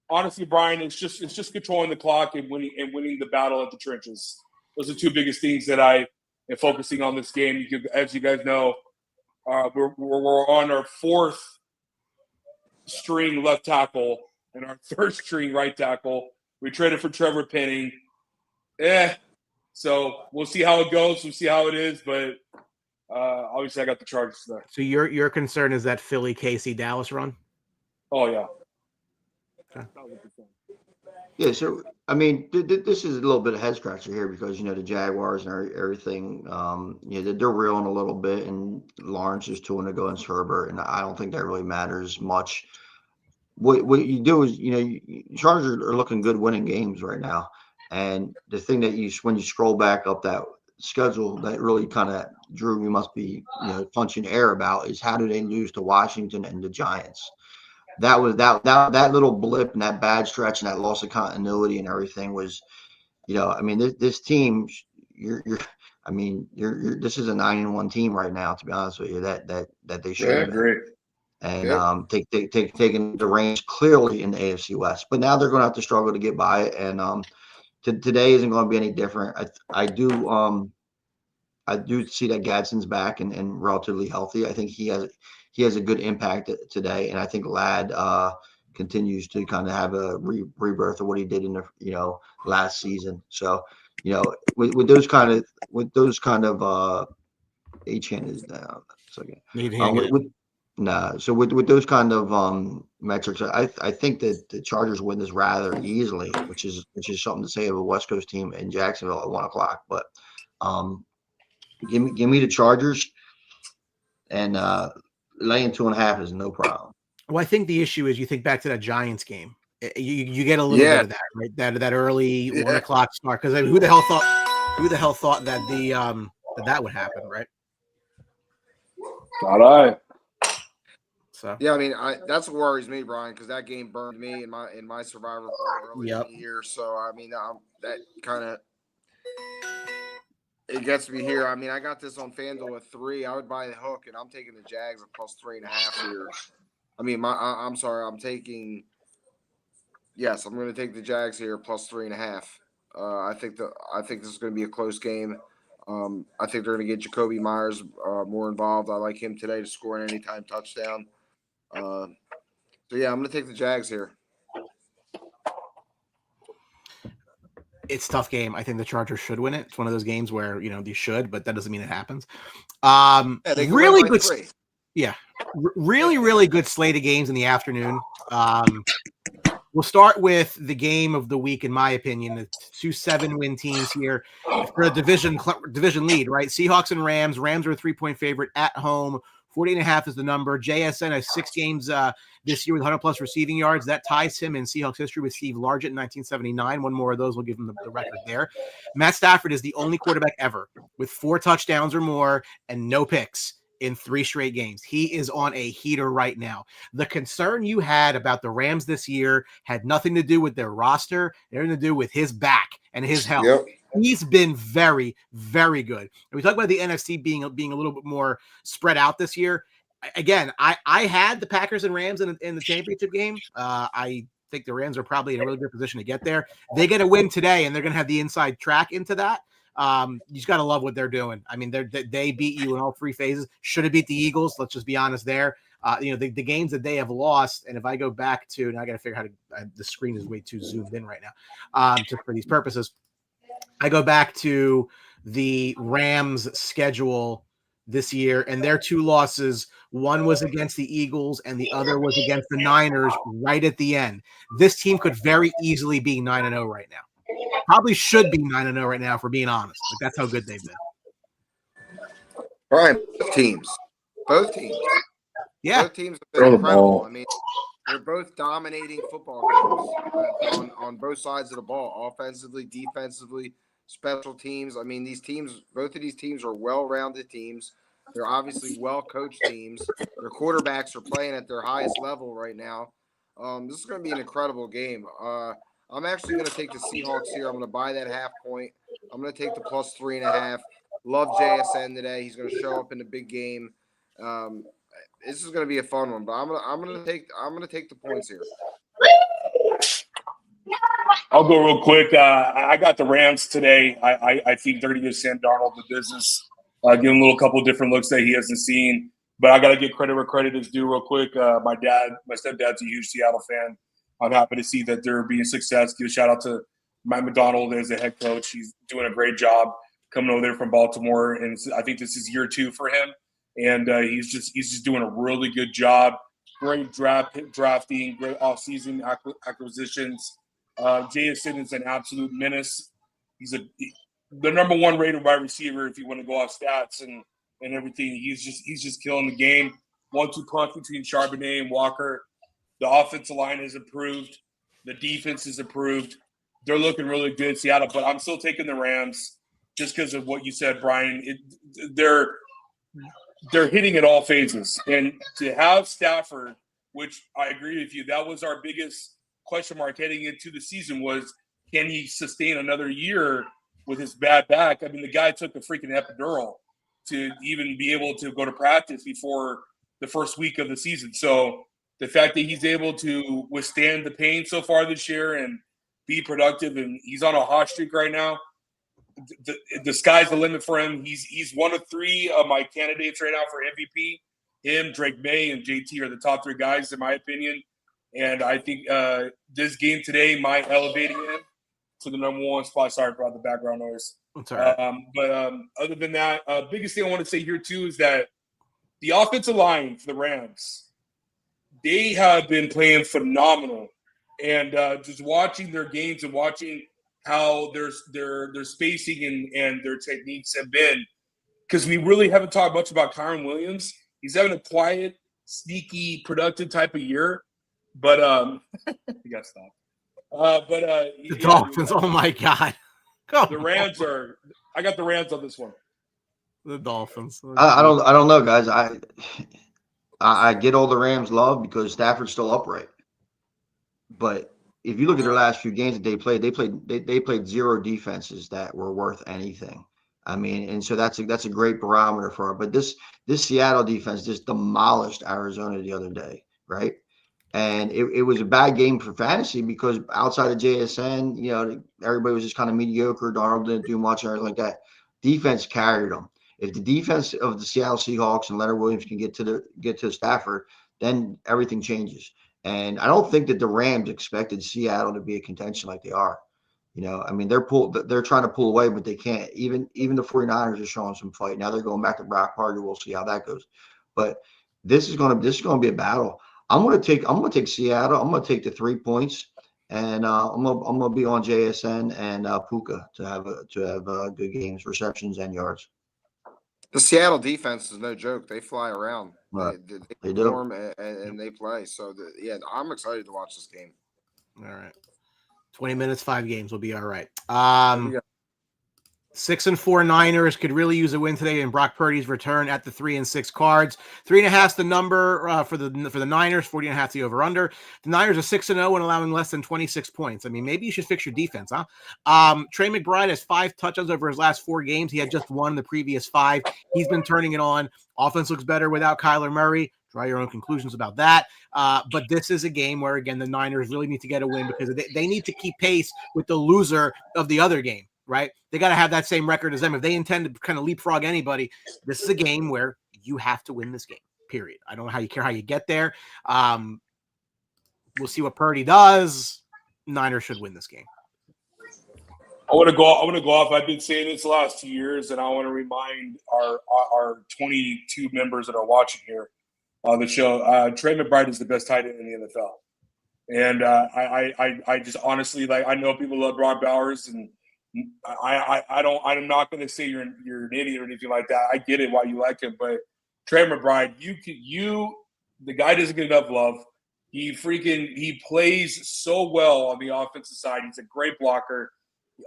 honestly, Brian, it's just controlling the clock and winning the battle at the trenches. Those are 2 biggest things that I am focusing on this game. As you guys know, we're on our 4th string left tackle and our 3rd string right tackle. We traded for Trevor Penning. So we'll see how it goes. We'll see how it is. But obviously, I got the Chargers today. So your concern is that Philly, KC, Dallas run? Oh, yeah. Okay. Yeah, so I mean, this is a little bit of head scratcher here because the Jaguars and everything, they're reeling a little bit, and Lawrence is 2-0 against Herbert, and I don't think that really matters much. What you do is, Chargers are looking good winning games right now, and the thing that when you scroll back up that schedule that really kind of Drew, you must be punching air about is how do they lose to Washington and the Giants. That was that little blip and that bad stretch and that loss of continuity and everything was, this team, this is a 9-1 team right now, to be honest with you, that they should. Yeah, great. And taking the reins clearly in the AFC West, but now they're going to have to struggle to get by it. And today isn't going to be any different. I do see that Gadsden's back and relatively healthy. I think he has a good impact today, and I think Ladd continues to kind of have a rebirth of what he did in the last season. So with those kind of H hand is down. So with those kind of metrics, I think that the Chargers win this rather easily, which is something to say of a West Coast team in Jacksonville at 1 o'clock. But give me the Chargers, and laying 2.5 is no problem. Well, I think the issue is you think back to that Giants game. You get a little bit of that, right? That early 1 o'clock start. Because who the hell thought that that would happen, right? Not I. So yeah, I mean, that's what worries me, Brian, because that game burned me in my survivor pool early in the year. So I mean, that kind of it gets me here. I mean, I got this on FanDuel at 3. I would buy the hook, and I'm taking the Jags at +3.5 here. I mean, I'm sorry, I'm taking. Yes, I'm going to take the Jags here +3.5. I think this is going to be a close game. I think they're going to get Jacoby Myers more involved. I like him today to score an anytime touchdown. So yeah, I'm going to take the Jags here. it's a tough game. I think the Chargers should win it. It's one of those games where they should, but that doesn't mean it happens. Really good. Yeah, really good slate of games in the afternoon. We'll start with the game of the week, in my opinion. The 2 7-win teams here for a division lead, right? Seahawks and Rams. Rams are a 3-point favorite at home. 40.5 is the number. JSN has 6 games this year with 100-plus receiving yards. That ties him in Seahawks history with Steve Largent in 1979. One more of those will give him the record there. Matt Stafford is the only quarterback ever with 4 touchdowns or more and no picks in 3 straight games. He is on a heater right now. The concern you had about the Rams this year had nothing to do with their roster. It had to do with his back and his health. Yep. He's been very, very good. And we talk about the NFC being a little bit more spread out this year. Again, I had the Packers and Rams in the championship game. I think the Rams are probably in a really good position to get there. They get a win today, and they're going to have the inside track into that. You just got to love what they're doing. I mean, they beat you in all 3 phases. Should have beat the Eagles. Let's just be honest there. The games that they have lost, and if I go back to, and I got to figure out how to, the screen is way too zoomed in right now, just for these purposes. I go back to the Rams schedule this year, and their 2 losses, one was against the Eagles and the other was against the Niners right at the end. This team could very easily be 9-0 right now. Probably should be 9-0 right now, if we're being honest. Like, that's how good they've been. Brian, both teams. Yeah. Both teams have been incredible. I mean, they're both dominating football games on both sides of the ball, offensively, defensively, special teams. I mean, both of these teams are well-rounded teams. They're obviously well-coached teams. Their quarterbacks are playing at their highest level right now. This is going to be an incredible game. I'm actually going to take the Seahawks here. I'm going to buy that half point. I'm going to take the plus 3.5. Love JSN today. He's going to show up in the big game. This is going to be a fun one, but I'm going to take the points here. I'll go real quick. I got the Rams today. I think they're going to give Sam Darnold the business. Give him a couple of different looks that he hasn't seen. But I got to get credit where credit is due real quick. My stepdad's a huge Seattle fan. I'm happy to see that they're being a success. Give a shout out to Mike McDonald as the head coach. He's doing a great job coming over there from Baltimore, and I think this is year 2 for him. And he's just doing a really good job. Great drafting, great offseason acquisitions. JSN is an absolute menace. He's the number 1 rated wide receiver if you want to go off stats and everything. He's just killing the game. 1-2 punch between Charbonnet and Walker. The offensive line is improved. The defense is improved. They're looking really good, Seattle. But I'm still taking the Rams just because of what you said, Brian. They're hitting at all phases. And to have Stafford, which I agree with you, that was our biggest question mark heading into the season was, can he sustain another year with his bad back? I mean, the guy took a freaking epidural to even be able to go to practice before the first week of the season. So the fact that he's able to withstand the pain so far this year and be productive, and he's on a hot streak right now, the sky's the limit for him. He's one of 3 of my candidates right now for MVP. Him, Drake May, and JT are the top 3 guys in my opinion. And I think this game today might elevate him to the number 1 spot. Sorry about the background noise. That's all right. But other than that, biggest thing I want to say here too is that the offensive line for the Rams, they have been playing phenomenal. And just watching their games and watching how their spacing and their techniques have been, because we really haven't talked much about Kyron Williams. He's having a quiet, sneaky, productive type of year. But you got to stop. The Dolphins. Oh my God. The Rams are. I got the Rams on this one. The Dolphins. I don't know, guys. I get all the Rams love because Stafford's still upright. But if you look at their last few games that they played 0 defenses that were worth anything. I mean, and so that's a great barometer for it. But this Seattle defense just demolished Arizona the other day, right? And it was a bad game for fantasy because outside of JSN, everybody was just kind of mediocre. Darnold didn't do much or anything like that. Defense carried them. If the defense of the Seattle Seahawks and Leonard Williams can get to Stafford, then everything changes. And I don't think that the Rams expected Seattle to be a contention like they are. I mean, they're trying to pull away, but they can't. Even the 49ers are showing some fight. Now they're going back to Brock Purdy. We'll see how that goes. But this is going to be a battle. I'm going to take Seattle. I'm going to take the 3 points. And I'm gonna be on JSN and Puka to have good games, receptions, and yards. The Seattle defense is no joke. They fly around. Right. They do. perform and they play. So yeah, I'm excited to watch this game. All right. 20 minutes, 5 games will be all right. There we go. 6-4 Niners could really use a win today in Brock Purdy's return at the 3-6 Cards. 3.5 the number for the Niners, 40.5 the over under. The Niners are 6-0 and allowing less than 26 points. I mean, maybe you should fix your defense, huh? Trey McBride has 5 touchdowns over his last 4 games. He had just 1 in the previous 5. He's been turning it on. Offense looks better without Kyler Murray. Draw your own conclusions about that. But this is a game where, again, the Niners really need to get a win because they need to keep pace with the loser of the other game. Right? They got to have that same record as them. If they intend to kind of leapfrog anybody, this is a game where you have to win this game, period. I don't know how you get there. We'll see what Purdy does. Niners should win this game. I want to go off. I've been saying this the last 2 years, and I want to remind our 22 members that are watching here on the show, Trey McBride is the best tight end in the NFL. And I just honestly, like, I know people love Brock Bowers, and I'm not going to say you're an idiot or anything like that. I get it why you like him, but Trey McBride, the guy doesn't get enough love. He plays so well on the offensive side. He's a great blocker,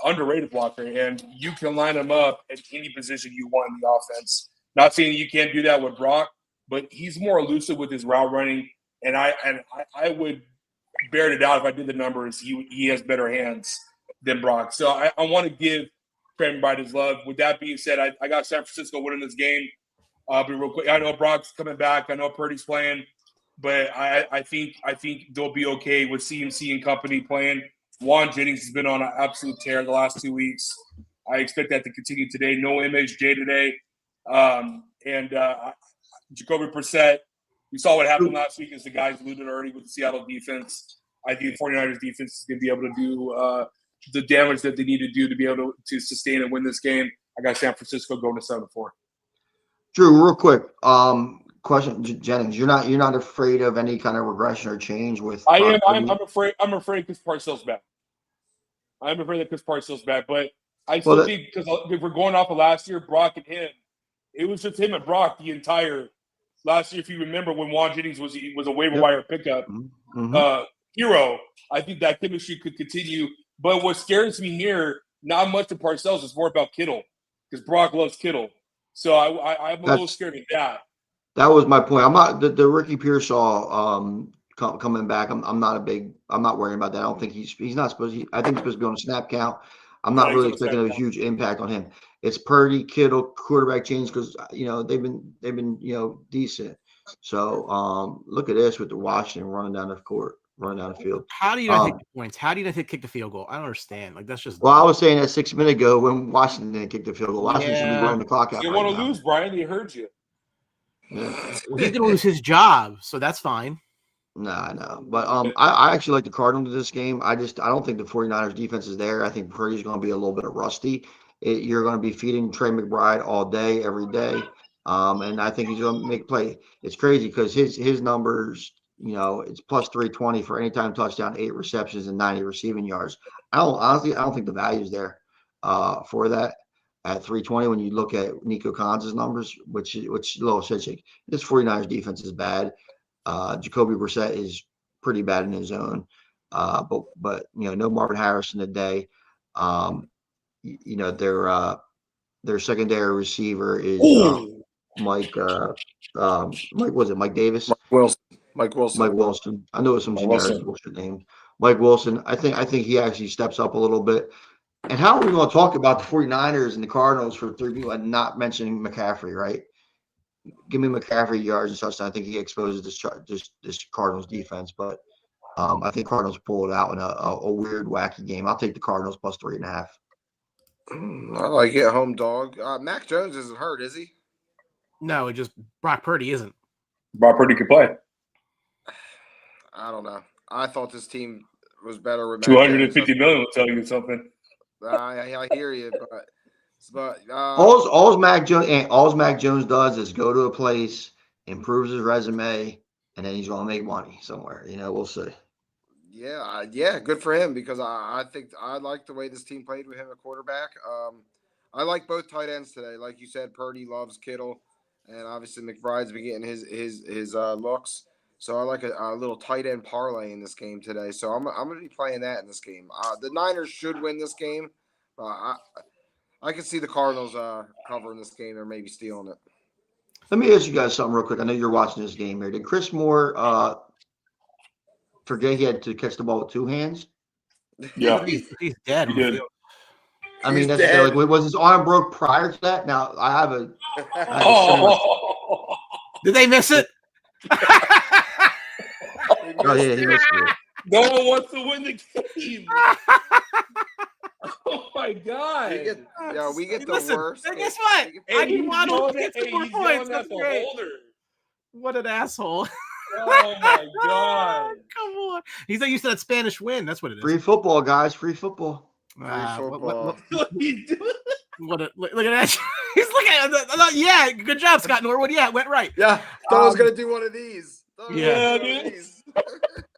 underrated blocker, and you can line him up at any position you want in the offense. Not saying you can't do that with Brock, but he's more elusive with his route running, and I would bear it out if I did the numbers. He has better hands than Brock. So I want to give Trey McBride his love. With that being said, I got San Francisco winning this game. But real quick, I know Brock's coming back. I know Purdy's playing, but I think they'll be okay with CMC and company playing. Juan Jennings has been on an absolute tear the last 2 weeks. I expect that to continue today. No MHJ today. Jacoby Brissett, we saw what happened last week as the guys alluded already with the Seattle defense. I think the 49ers defense is going to be able to do the damage that they need to do to be able to sustain and win this game. I got San Francisco going to 7-4. Drew, real quick, question, Jennings, you're not afraid of any kind of regression or change with? I am. I'm afraid because Parcells back. I'm afraid that Chris Parcells back, but I still think because if we're going off of last year, Brock and him, it was just him and Brock the entire last year. If you remember when Juan Jennings was a waiver wire pickup hero, I think that chemistry could continue. But what scares me here, not much of Parcells, it's more about Kittle because Brock loves Kittle. So I'm a little scared of that. That was my point. I'm not the Ricky Pearsall coming back. I'm not worrying about that. I don't think he's not supposed to. I think he's supposed to be on a snap count. I'm not really expecting a huge impact on him. It's Purdy, Kittle, quarterback change because they've been decent. So look at this with the Washington running down the court. Running down the field. How do you not take the points? How do you not kick the field goal? I don't understand. Like that's just. Well, I was saying that 6 minutes ago when Washington didn't kick the field goal. Washington should be running the clock out. You want to lose, Brian? They heard you. Yeah. Well, he's gonna lose his job, so that's fine. No. But I actually like the Cardinals in this game. I don't think the 49ers defense is there. I think Purdy's going to be a little bit rusty. You're going to be feeding Trey McBride all day, every day, and I think he's going to make play. It's crazy because his numbers. It's plus 320 for anytime touchdown, 8 receptions, and 90 receiving yards. I don't think the value's there for that at 320 when you look at Nico Collins' numbers, which Lil Cichik. This 49ers defense is bad. Jacoby Brissett is pretty bad in his zone. But no Marvin Harrison today. Their secondary receiver is Mike Davis? Mike Wilson. I know it's some generic bullshit name. Mike Wilson. I think he actually steps up a little bit. And how are we going to talk about the 49ers and the Cardinals for 3 people and not mentioning McCaffrey, right? Give me McCaffrey yards and touchdown. I think he exposes this Cardinals defense, but I think Cardinals pull it out in a weird, wacky game. I'll take the Cardinals plus 3.5. I like it, home dog. Mac Jones isn't hurt, is he? No, it just Brock Purdy isn't. Brock Purdy could play. I don't know. I thought this team was better with $250 million will tell you something. I hear you, but all Mac Jones does is go to a place, improves his resume, and then he's going to make money somewhere. We'll see. Yeah, good for him because I think I like the way this team played with him at quarterback. I like both tight ends today. Like you said, Purdy loves Kittle, and obviously McBride's been getting his looks. So I like a little tight end parlay in this game today. So I'm going to be playing that in this game. The Niners should win this game. I can see the Cardinals covering this game or maybe stealing it. Let me ask you guys something real quick. I know you're watching this game here. Did Chris Moore forget he had to catch the ball with two hands? Yeah, He's dead. he on the did. field. I mean, He's that's dead. like, was his arm broke prior to that? Now I have a Oh, Did they miss it? oh yeah, he missed it. no one wants to win the game. Oh my god! We get the Listen, worst. guess what? I need Waddle to get some more he's points. yelling That's at the great. holder. What an asshole. Oh my god! Come on. He's not used to that Spanish win. That's what it is. Free football, guys. Free football. football. What are you doing? Look at that. He's looking at yeah, good job, Scott Norwood. Yeah, it went right. Yeah, thought I was gonna do one of these. Yeah, dude.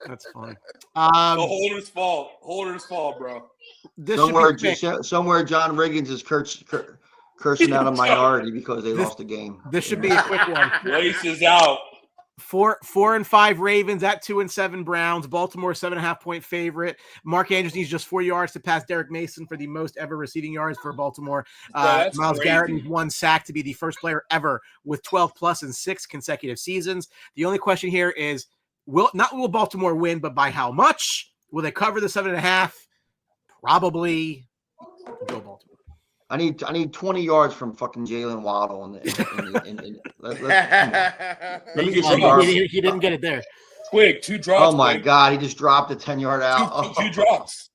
That's funny. The holder's fault. Holder's fault, bro. This Somewhere John Riggins is cursing out a minority because they lost the game. This should be a quick one. Lace is out. 4-5 Ravens at 2-7 Browns. Baltimore 7.5-point favorite. Mark Andrews needs just 4 yards to pass Derek Mason for the most ever receiving yards for Baltimore. That's Myles crazy. Garrett needs 1 sack to be the first player ever with 12 plus in 6 consecutive seasons. The only question here is will Baltimore win, but by how much? Will they cover the 7.5? Probably. Go Baltimore. I need 20 yards from fucking Jalen Waddle. Let me get some yards. He didn't get it there. Quick, 2 drops. Oh my quick. God, he just dropped a 10-yard out. Two drops.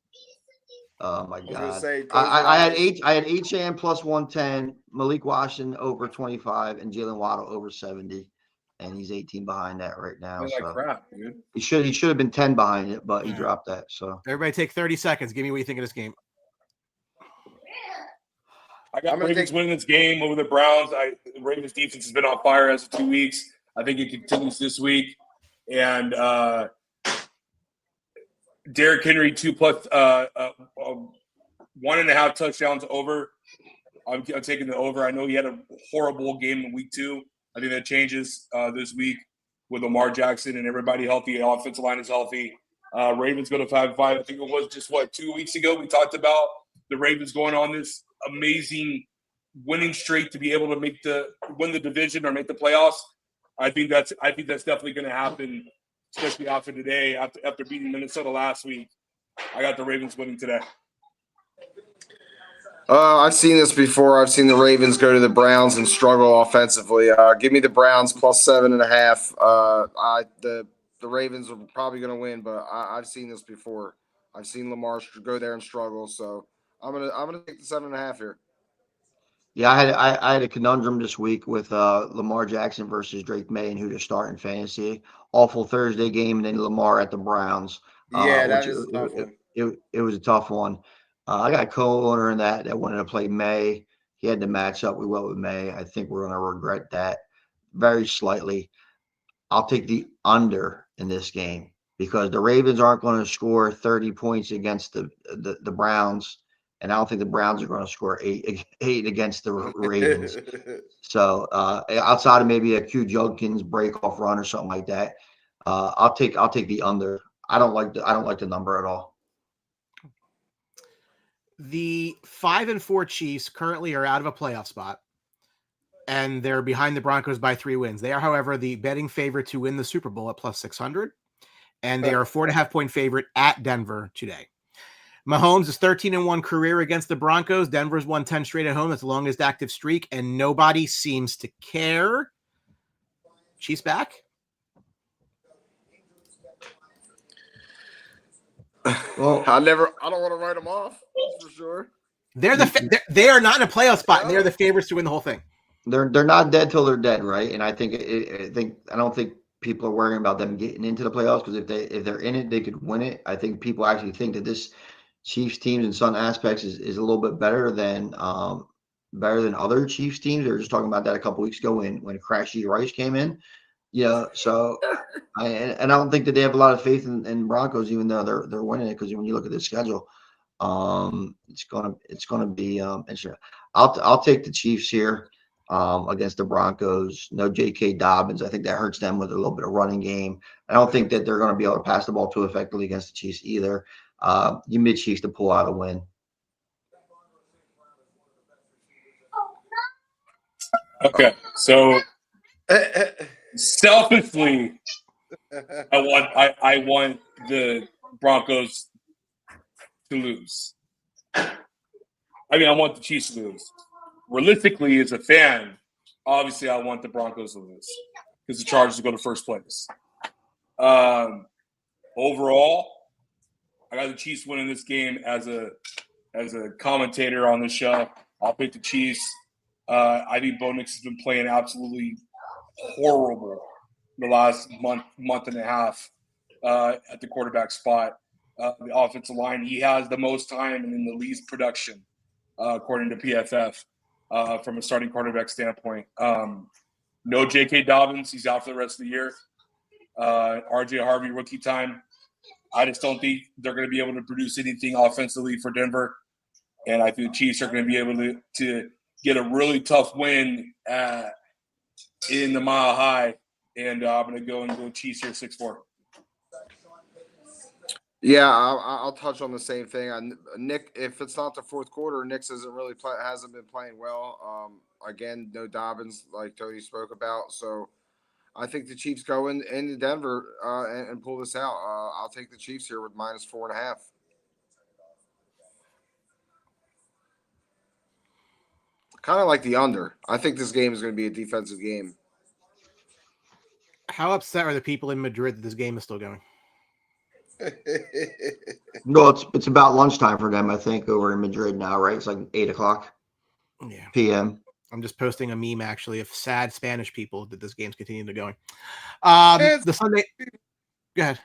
Oh my I was God. gonna say, I had HAM plus 110, Malik Washington over 25, and Jalen Waddle over 70. And he's 18 behind that right now. Like So crap, dude. he should have been 10 behind it, but he dropped that. So Everybody take 30 seconds. Give me what you think of this game. I got Ravens winning this game over the Browns. The Ravens defense has been on fire as of 2 weeks. I think it continues this week. And Derrick Henry 2+ 1.5 touchdowns over. I'm taking the over. I know he had a horrible game in week 2. I think that changes this week with Lamar Jackson and everybody healthy. The offensive line is healthy. Ravens go to 5-5. I think it was just 2 weeks ago we talked about the Ravens going on this amazing winning streak to be able to win the division or make the playoffs. I think that's definitely going to happen, especially after today. After beating Minnesota last week, I got the Ravens winning today. I've seen this before. I've seen the Ravens go to the Browns and struggle offensively. Give me the Browns plus 7.5. The Ravens are probably going to win, but I've seen this before. I've seen Lamar go there and struggle, so I'm gonna take the 7.5 here. yeah, I had a conundrum this week with Lamar Jackson versus Drake May and who to start in fantasy. Awful Thursday game, and then Lamar at the Browns. That is a tough one. It was a tough one. I got a co-owner in that wanted to play May. He had to match up. We went with May. I think we're going to regret that very slightly. I'll take the under in this game because the Ravens aren't going to score 30 points against the Browns, and I don't think the Browns are going to score eight against the Ravens. So outside of maybe a Q Judkins break-off run or something like that, I'll take the under. I don't like the number at all. The 5-4 Chiefs currently are out of a playoff spot, and they're behind the Broncos by 3 wins. They are, however, the betting favorite to win the Super Bowl at plus 600, and they are a 4.5-point favorite at Denver today. Mahomes is 13-1 career against the Broncos. Denver's won 10 straight at home. That's the longest active streak, and nobody seems to care. Chiefs back? Well, I don't want to write them off for sure. They are not in a playoff spot, and they are the favorites to win the whole thing. They're not dead till they're dead, right? And I don't think people are worrying about them getting into the playoffs because if they're in it, they could win it. I think people actually think that this Chiefs teams in some aspects is a little bit better than other Chiefs teams. They were just talking about that a couple weeks ago when Crashy Rice came in. Yeah, so I don't think that they have a lot of faith in Broncos, even though they're winning it. Because when you look at the schedule, it's gonna be interesting. I'll take the Chiefs here against the Broncos. No J.K. Dobbins. I think that hurts them with a little bit of running game. I don't think that they're going to be able to pass the ball too effectively against the Chiefs either. You mid Chiefs to pull out a win. Okay, so selfishly, I want the Broncos to lose. I mean, I want the Chiefs to lose. Realistically, as a fan, obviously, I want the Broncos to lose because the Chargers go to first place. Overall, I got the Chiefs winning this game as a commentator on the show. I'll pick the Chiefs. I think Bo Nix has been playing absolutely horrible the last month and a half at the quarterback spot. The offensive line, he has the most time and in the least production, according to PFF, from a starting quarterback standpoint. No J.K. Dobbins. He's out for the rest of the year. R.J. Harvey, rookie time. I just don't think they're going to be able to produce anything offensively for Denver. And I think the Chiefs are going to be able to get a really tough win in the Mile High. And I'm going to go Chiefs here 6-4. Yeah, I'll touch on the same thing. Nick, if it's not the fourth quarter, Nick hasn't been playing well. Again, no Dobbins, like Tony spoke about. So I think the Chiefs go into Denver and pull this out. I'll take the Chiefs here with -4.5. Kind of like the under. I think this game is going to be a defensive game. How upset are the people in Madrid that this game is still going? No, it's about lunchtime for them, I think, over in Madrid now, right? It's like 8:00 p.m. I'm just posting a meme actually of sad Spanish people that this game's continuing to going. The Sunday. Go ahead.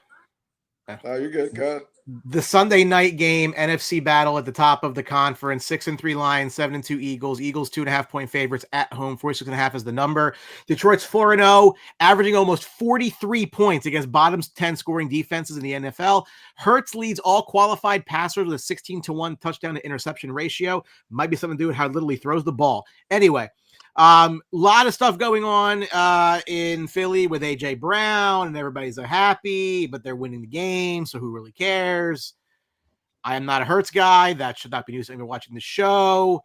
Oh, you're good. Go ahead. The Sunday night game, NFC battle at the top of the conference. 6-3 Lions, 7-2 Eagles. Eagles 2.5-point favorites at home. 46.5 is the number. Detroit's 4-0, averaging almost 43 points against bottom 10 scoring defenses in the NFL. Hurts leads all qualified passers with a 16-1 touchdown to interception ratio. Might be something to do with how little he throws the ball. Anyway, lot of stuff going on in Philly with AJ Brown, and everybody's so happy, but they're winning the game, so who really cares? I am not a Hurts guy. That should not be news. I'm watching the show.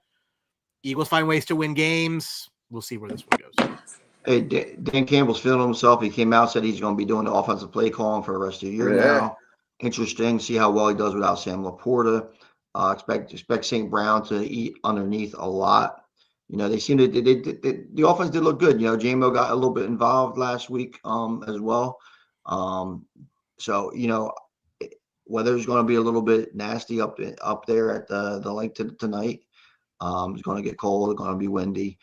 Eagles find ways to win games. We'll see where this one goes. Hey, Dan Campbell's feeling himself. He came out, said he's going to be doing the offensive play calling for the rest of the year now. Interesting. See how well he does without Sam Laporta. Expect St. Brown to eat underneath a lot. You know, they seem to the offense did look good. You know, JMO got a little bit involved last week as well. So, you know, weather's going to be a little bit nasty up there at the lake tonight. It's going to get cold. It's going to be windy.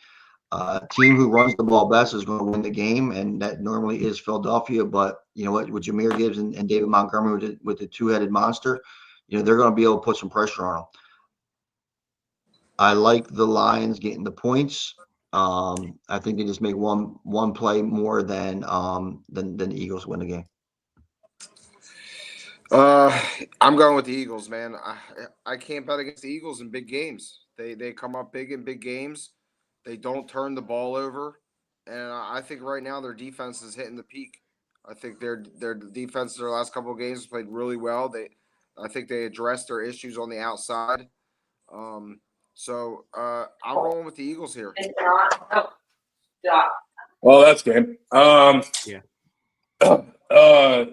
Team who runs the ball best is going to win the game, and that normally is Philadelphia. But you know what, with Jahmyr Gibbs and David Montgomery with the two-headed monster, you know, they're going to be able to put some pressure on them. I like the Lions getting the points. I think they just make one play more than the Eagles win the game. I'm going with the Eagles, man. I can't bet against the Eagles in big games. They come up big in big games. They don't turn the ball over, and I think right now their defense is hitting the peak. I think their defense their last couple of games played really well. I think they addressed their issues on the outside. So I'm rolling with the Eagles here. Well, that's good. Yeah. I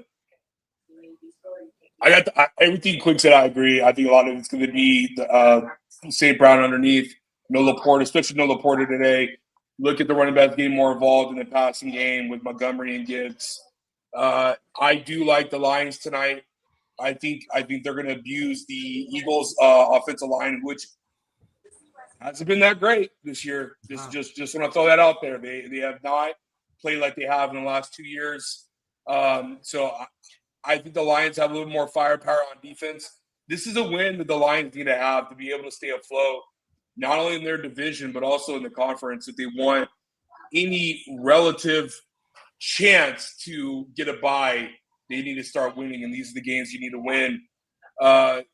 got everything Quick said. I agree. I think a lot of it's going to be the St. Brown underneath. No Laporta, especially no Laporta today. Look at the running backs getting more involved in the passing game with Montgomery and Gibbs. I do like the Lions tonight. I think they're going to abuse the Eagles' offensive line, which hasn't been that great this year. Just want to throw that out there. They have not played like they have in the last 2 years. So I think the Lions have a little more firepower on defense. This is a win that the Lions need to have to be able to stay afloat, not only in their division but also in the conference if they want any relative chance to get a bye, they need to start winning, and these are the games you need to win. I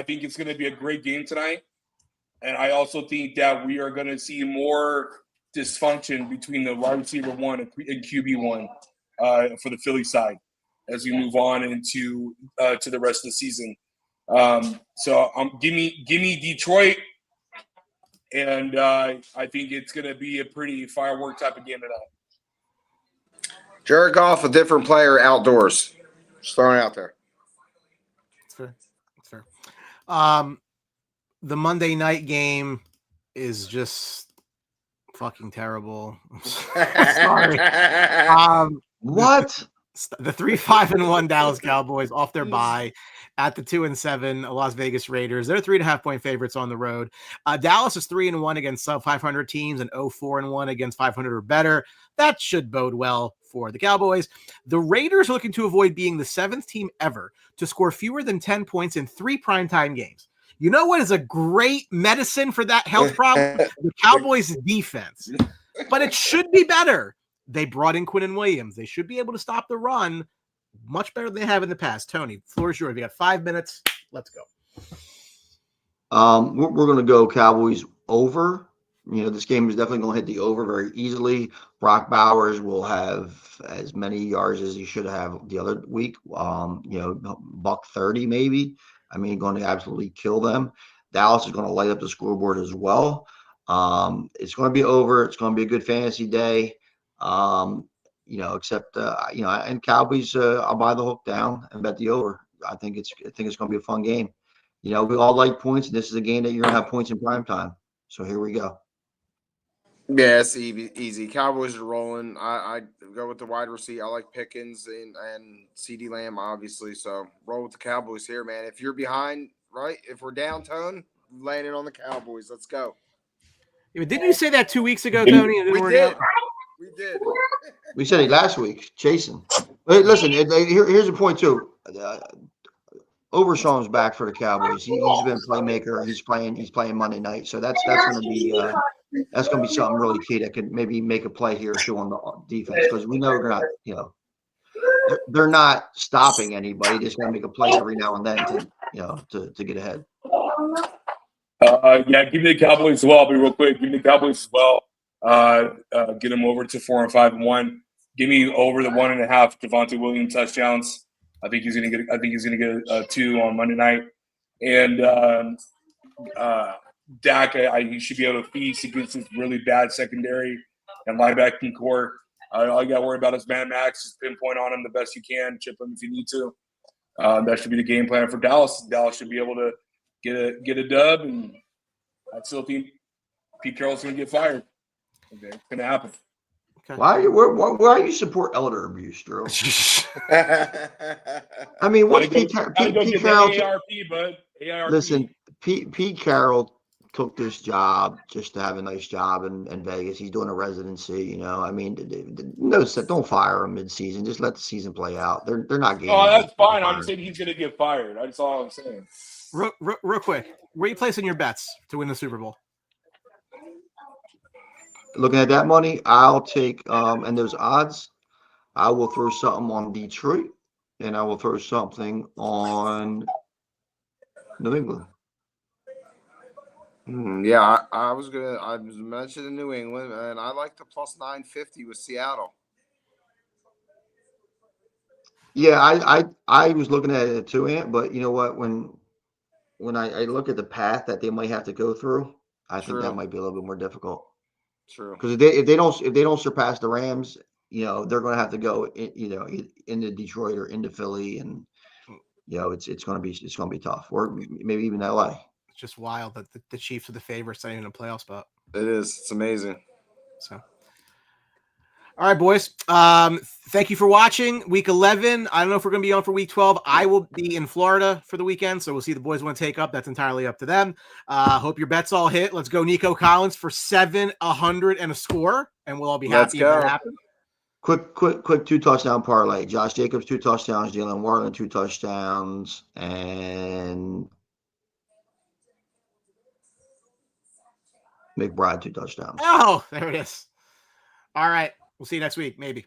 think it's gonna be a great game tonight, and I also think that we are gonna see more dysfunction between the wide receiver 1 and QB 1 for the Philly side as we move on into to the rest of the season. So give me Detroit, and I think it's gonna be a pretty firework type of game tonight. Jared Goff, a different player outdoors. Just throwing it out there. It's fair. It's fair. The Monday night game is just fucking terrible. Sorry. What? The 3-5-1 Dallas Cowboys off their bye at the 2-7 Las Vegas Raiders. They're 3.5-point favorites on the road. Dallas is 3-1 against sub 500 teams and 0-4-1 against 500 or better. That should bode well for the Cowboys. The Raiders are looking to avoid being the 7th team ever to score fewer than 10 points in 3 primetime games. You know what is a great medicine for that health problem? The Cowboys' defense. But it should be better. They brought in Quinnen Williams. They should be able to stop the run much better than they have in the past. Tony, the floor is yours. You got 5 minutes. Let's go. We're going to go Cowboys over. This game is definitely going to hit the over very easily. Brock Bowers will have as many yards as he should have the other week. $130 maybe. Going to absolutely kill them. Dallas is going to light up the scoreboard as well. It's going to be over. It's going to be a good fantasy day. Except and Cowboys, I'll buy the hook down and bet the over. I think it's going to be a fun game. We all like points, and this is a game that you're going to have points in prime time. So here we go. Yeah, it's easy. Cowboys are rolling. I go with the wide receiver. I like Pickens and CeeDee Lamb, obviously. So roll with the Cowboys here, man. If you're behind, right? If we're downtown, landing on the Cowboys. Let's go. Yeah, didn't you say that 2 weeks ago, Tony? We did. We did. We said it last week, Jason. But listen, here's a point too. Overshawn's back for the Cowboys. He's been a playmaker. He's playing Monday night, so that's going to be something really key that could maybe make a play here or two on the defense, because we know they're not stopping anybody. They're just going to make a play every now and then to get ahead. Give me the Cowboys as well. I'll be real quick. Give me the Cowboys as well. Get them over to 4-5-1. Give me over the 1.5 Javonte Williams touchdowns. I think he's gonna get 2 on Monday night. And Dak, he should be able to feast against this really bad secondary and linebacking core. All you got to worry about is man Max. Just pinpoint on him the best you can. Chip him if you need to. That should be the game plan for Dallas. Dallas should be able to get a dub, and I still think Pete Carroll's going to get fired. Okay, it's going to happen. Okay. Why you support elder abuse, Drew? What's Pete Carroll? AARP, bud. AARP. Listen, Pete Carroll took this job just to have a nice job in Vegas. He's doing a residency, don't fire him mid-season. Just let the season play out. They're not getting. Oh, that's fine. I'm just saying he's going to get fired. That's all I'm saying. Real quick, where are you placing your bets to win the Super Bowl? Looking at that money, I'll take and those odds. I will throw something on Detroit, and I will throw something on New England. Yeah, I was mentioning New England, and I like the plus 950 with Seattle. Yeah, I was looking at it too, Ant, but you know what? When I look at the path that they might have to go through, I think that might be a little bit more difficult. True. Because if they don't surpass the Rams, they're going to have to go into Detroit or into Philly, and it's going to be tough, or maybe even LA. It's just wild that the Chiefs are the favorites, not even a playoff spot. It is. It's amazing. So, all right, boys. Thank you for watching Week 11. I don't know if we're going to be on for Week 12. I will be in Florida for the weekend, so we'll see the boys want to take up. That's entirely up to them. Hope your bets all hit. Let's go Nico Collins for 700 and a score, and we'll all be happy if that happens. Quick 2-touchdown parlay. Josh Jacobs 2 touchdowns, Jalen Warren 2 touchdowns, and McBride 2 touchdowns. Oh, there it is. All right. We'll see you next week, maybe.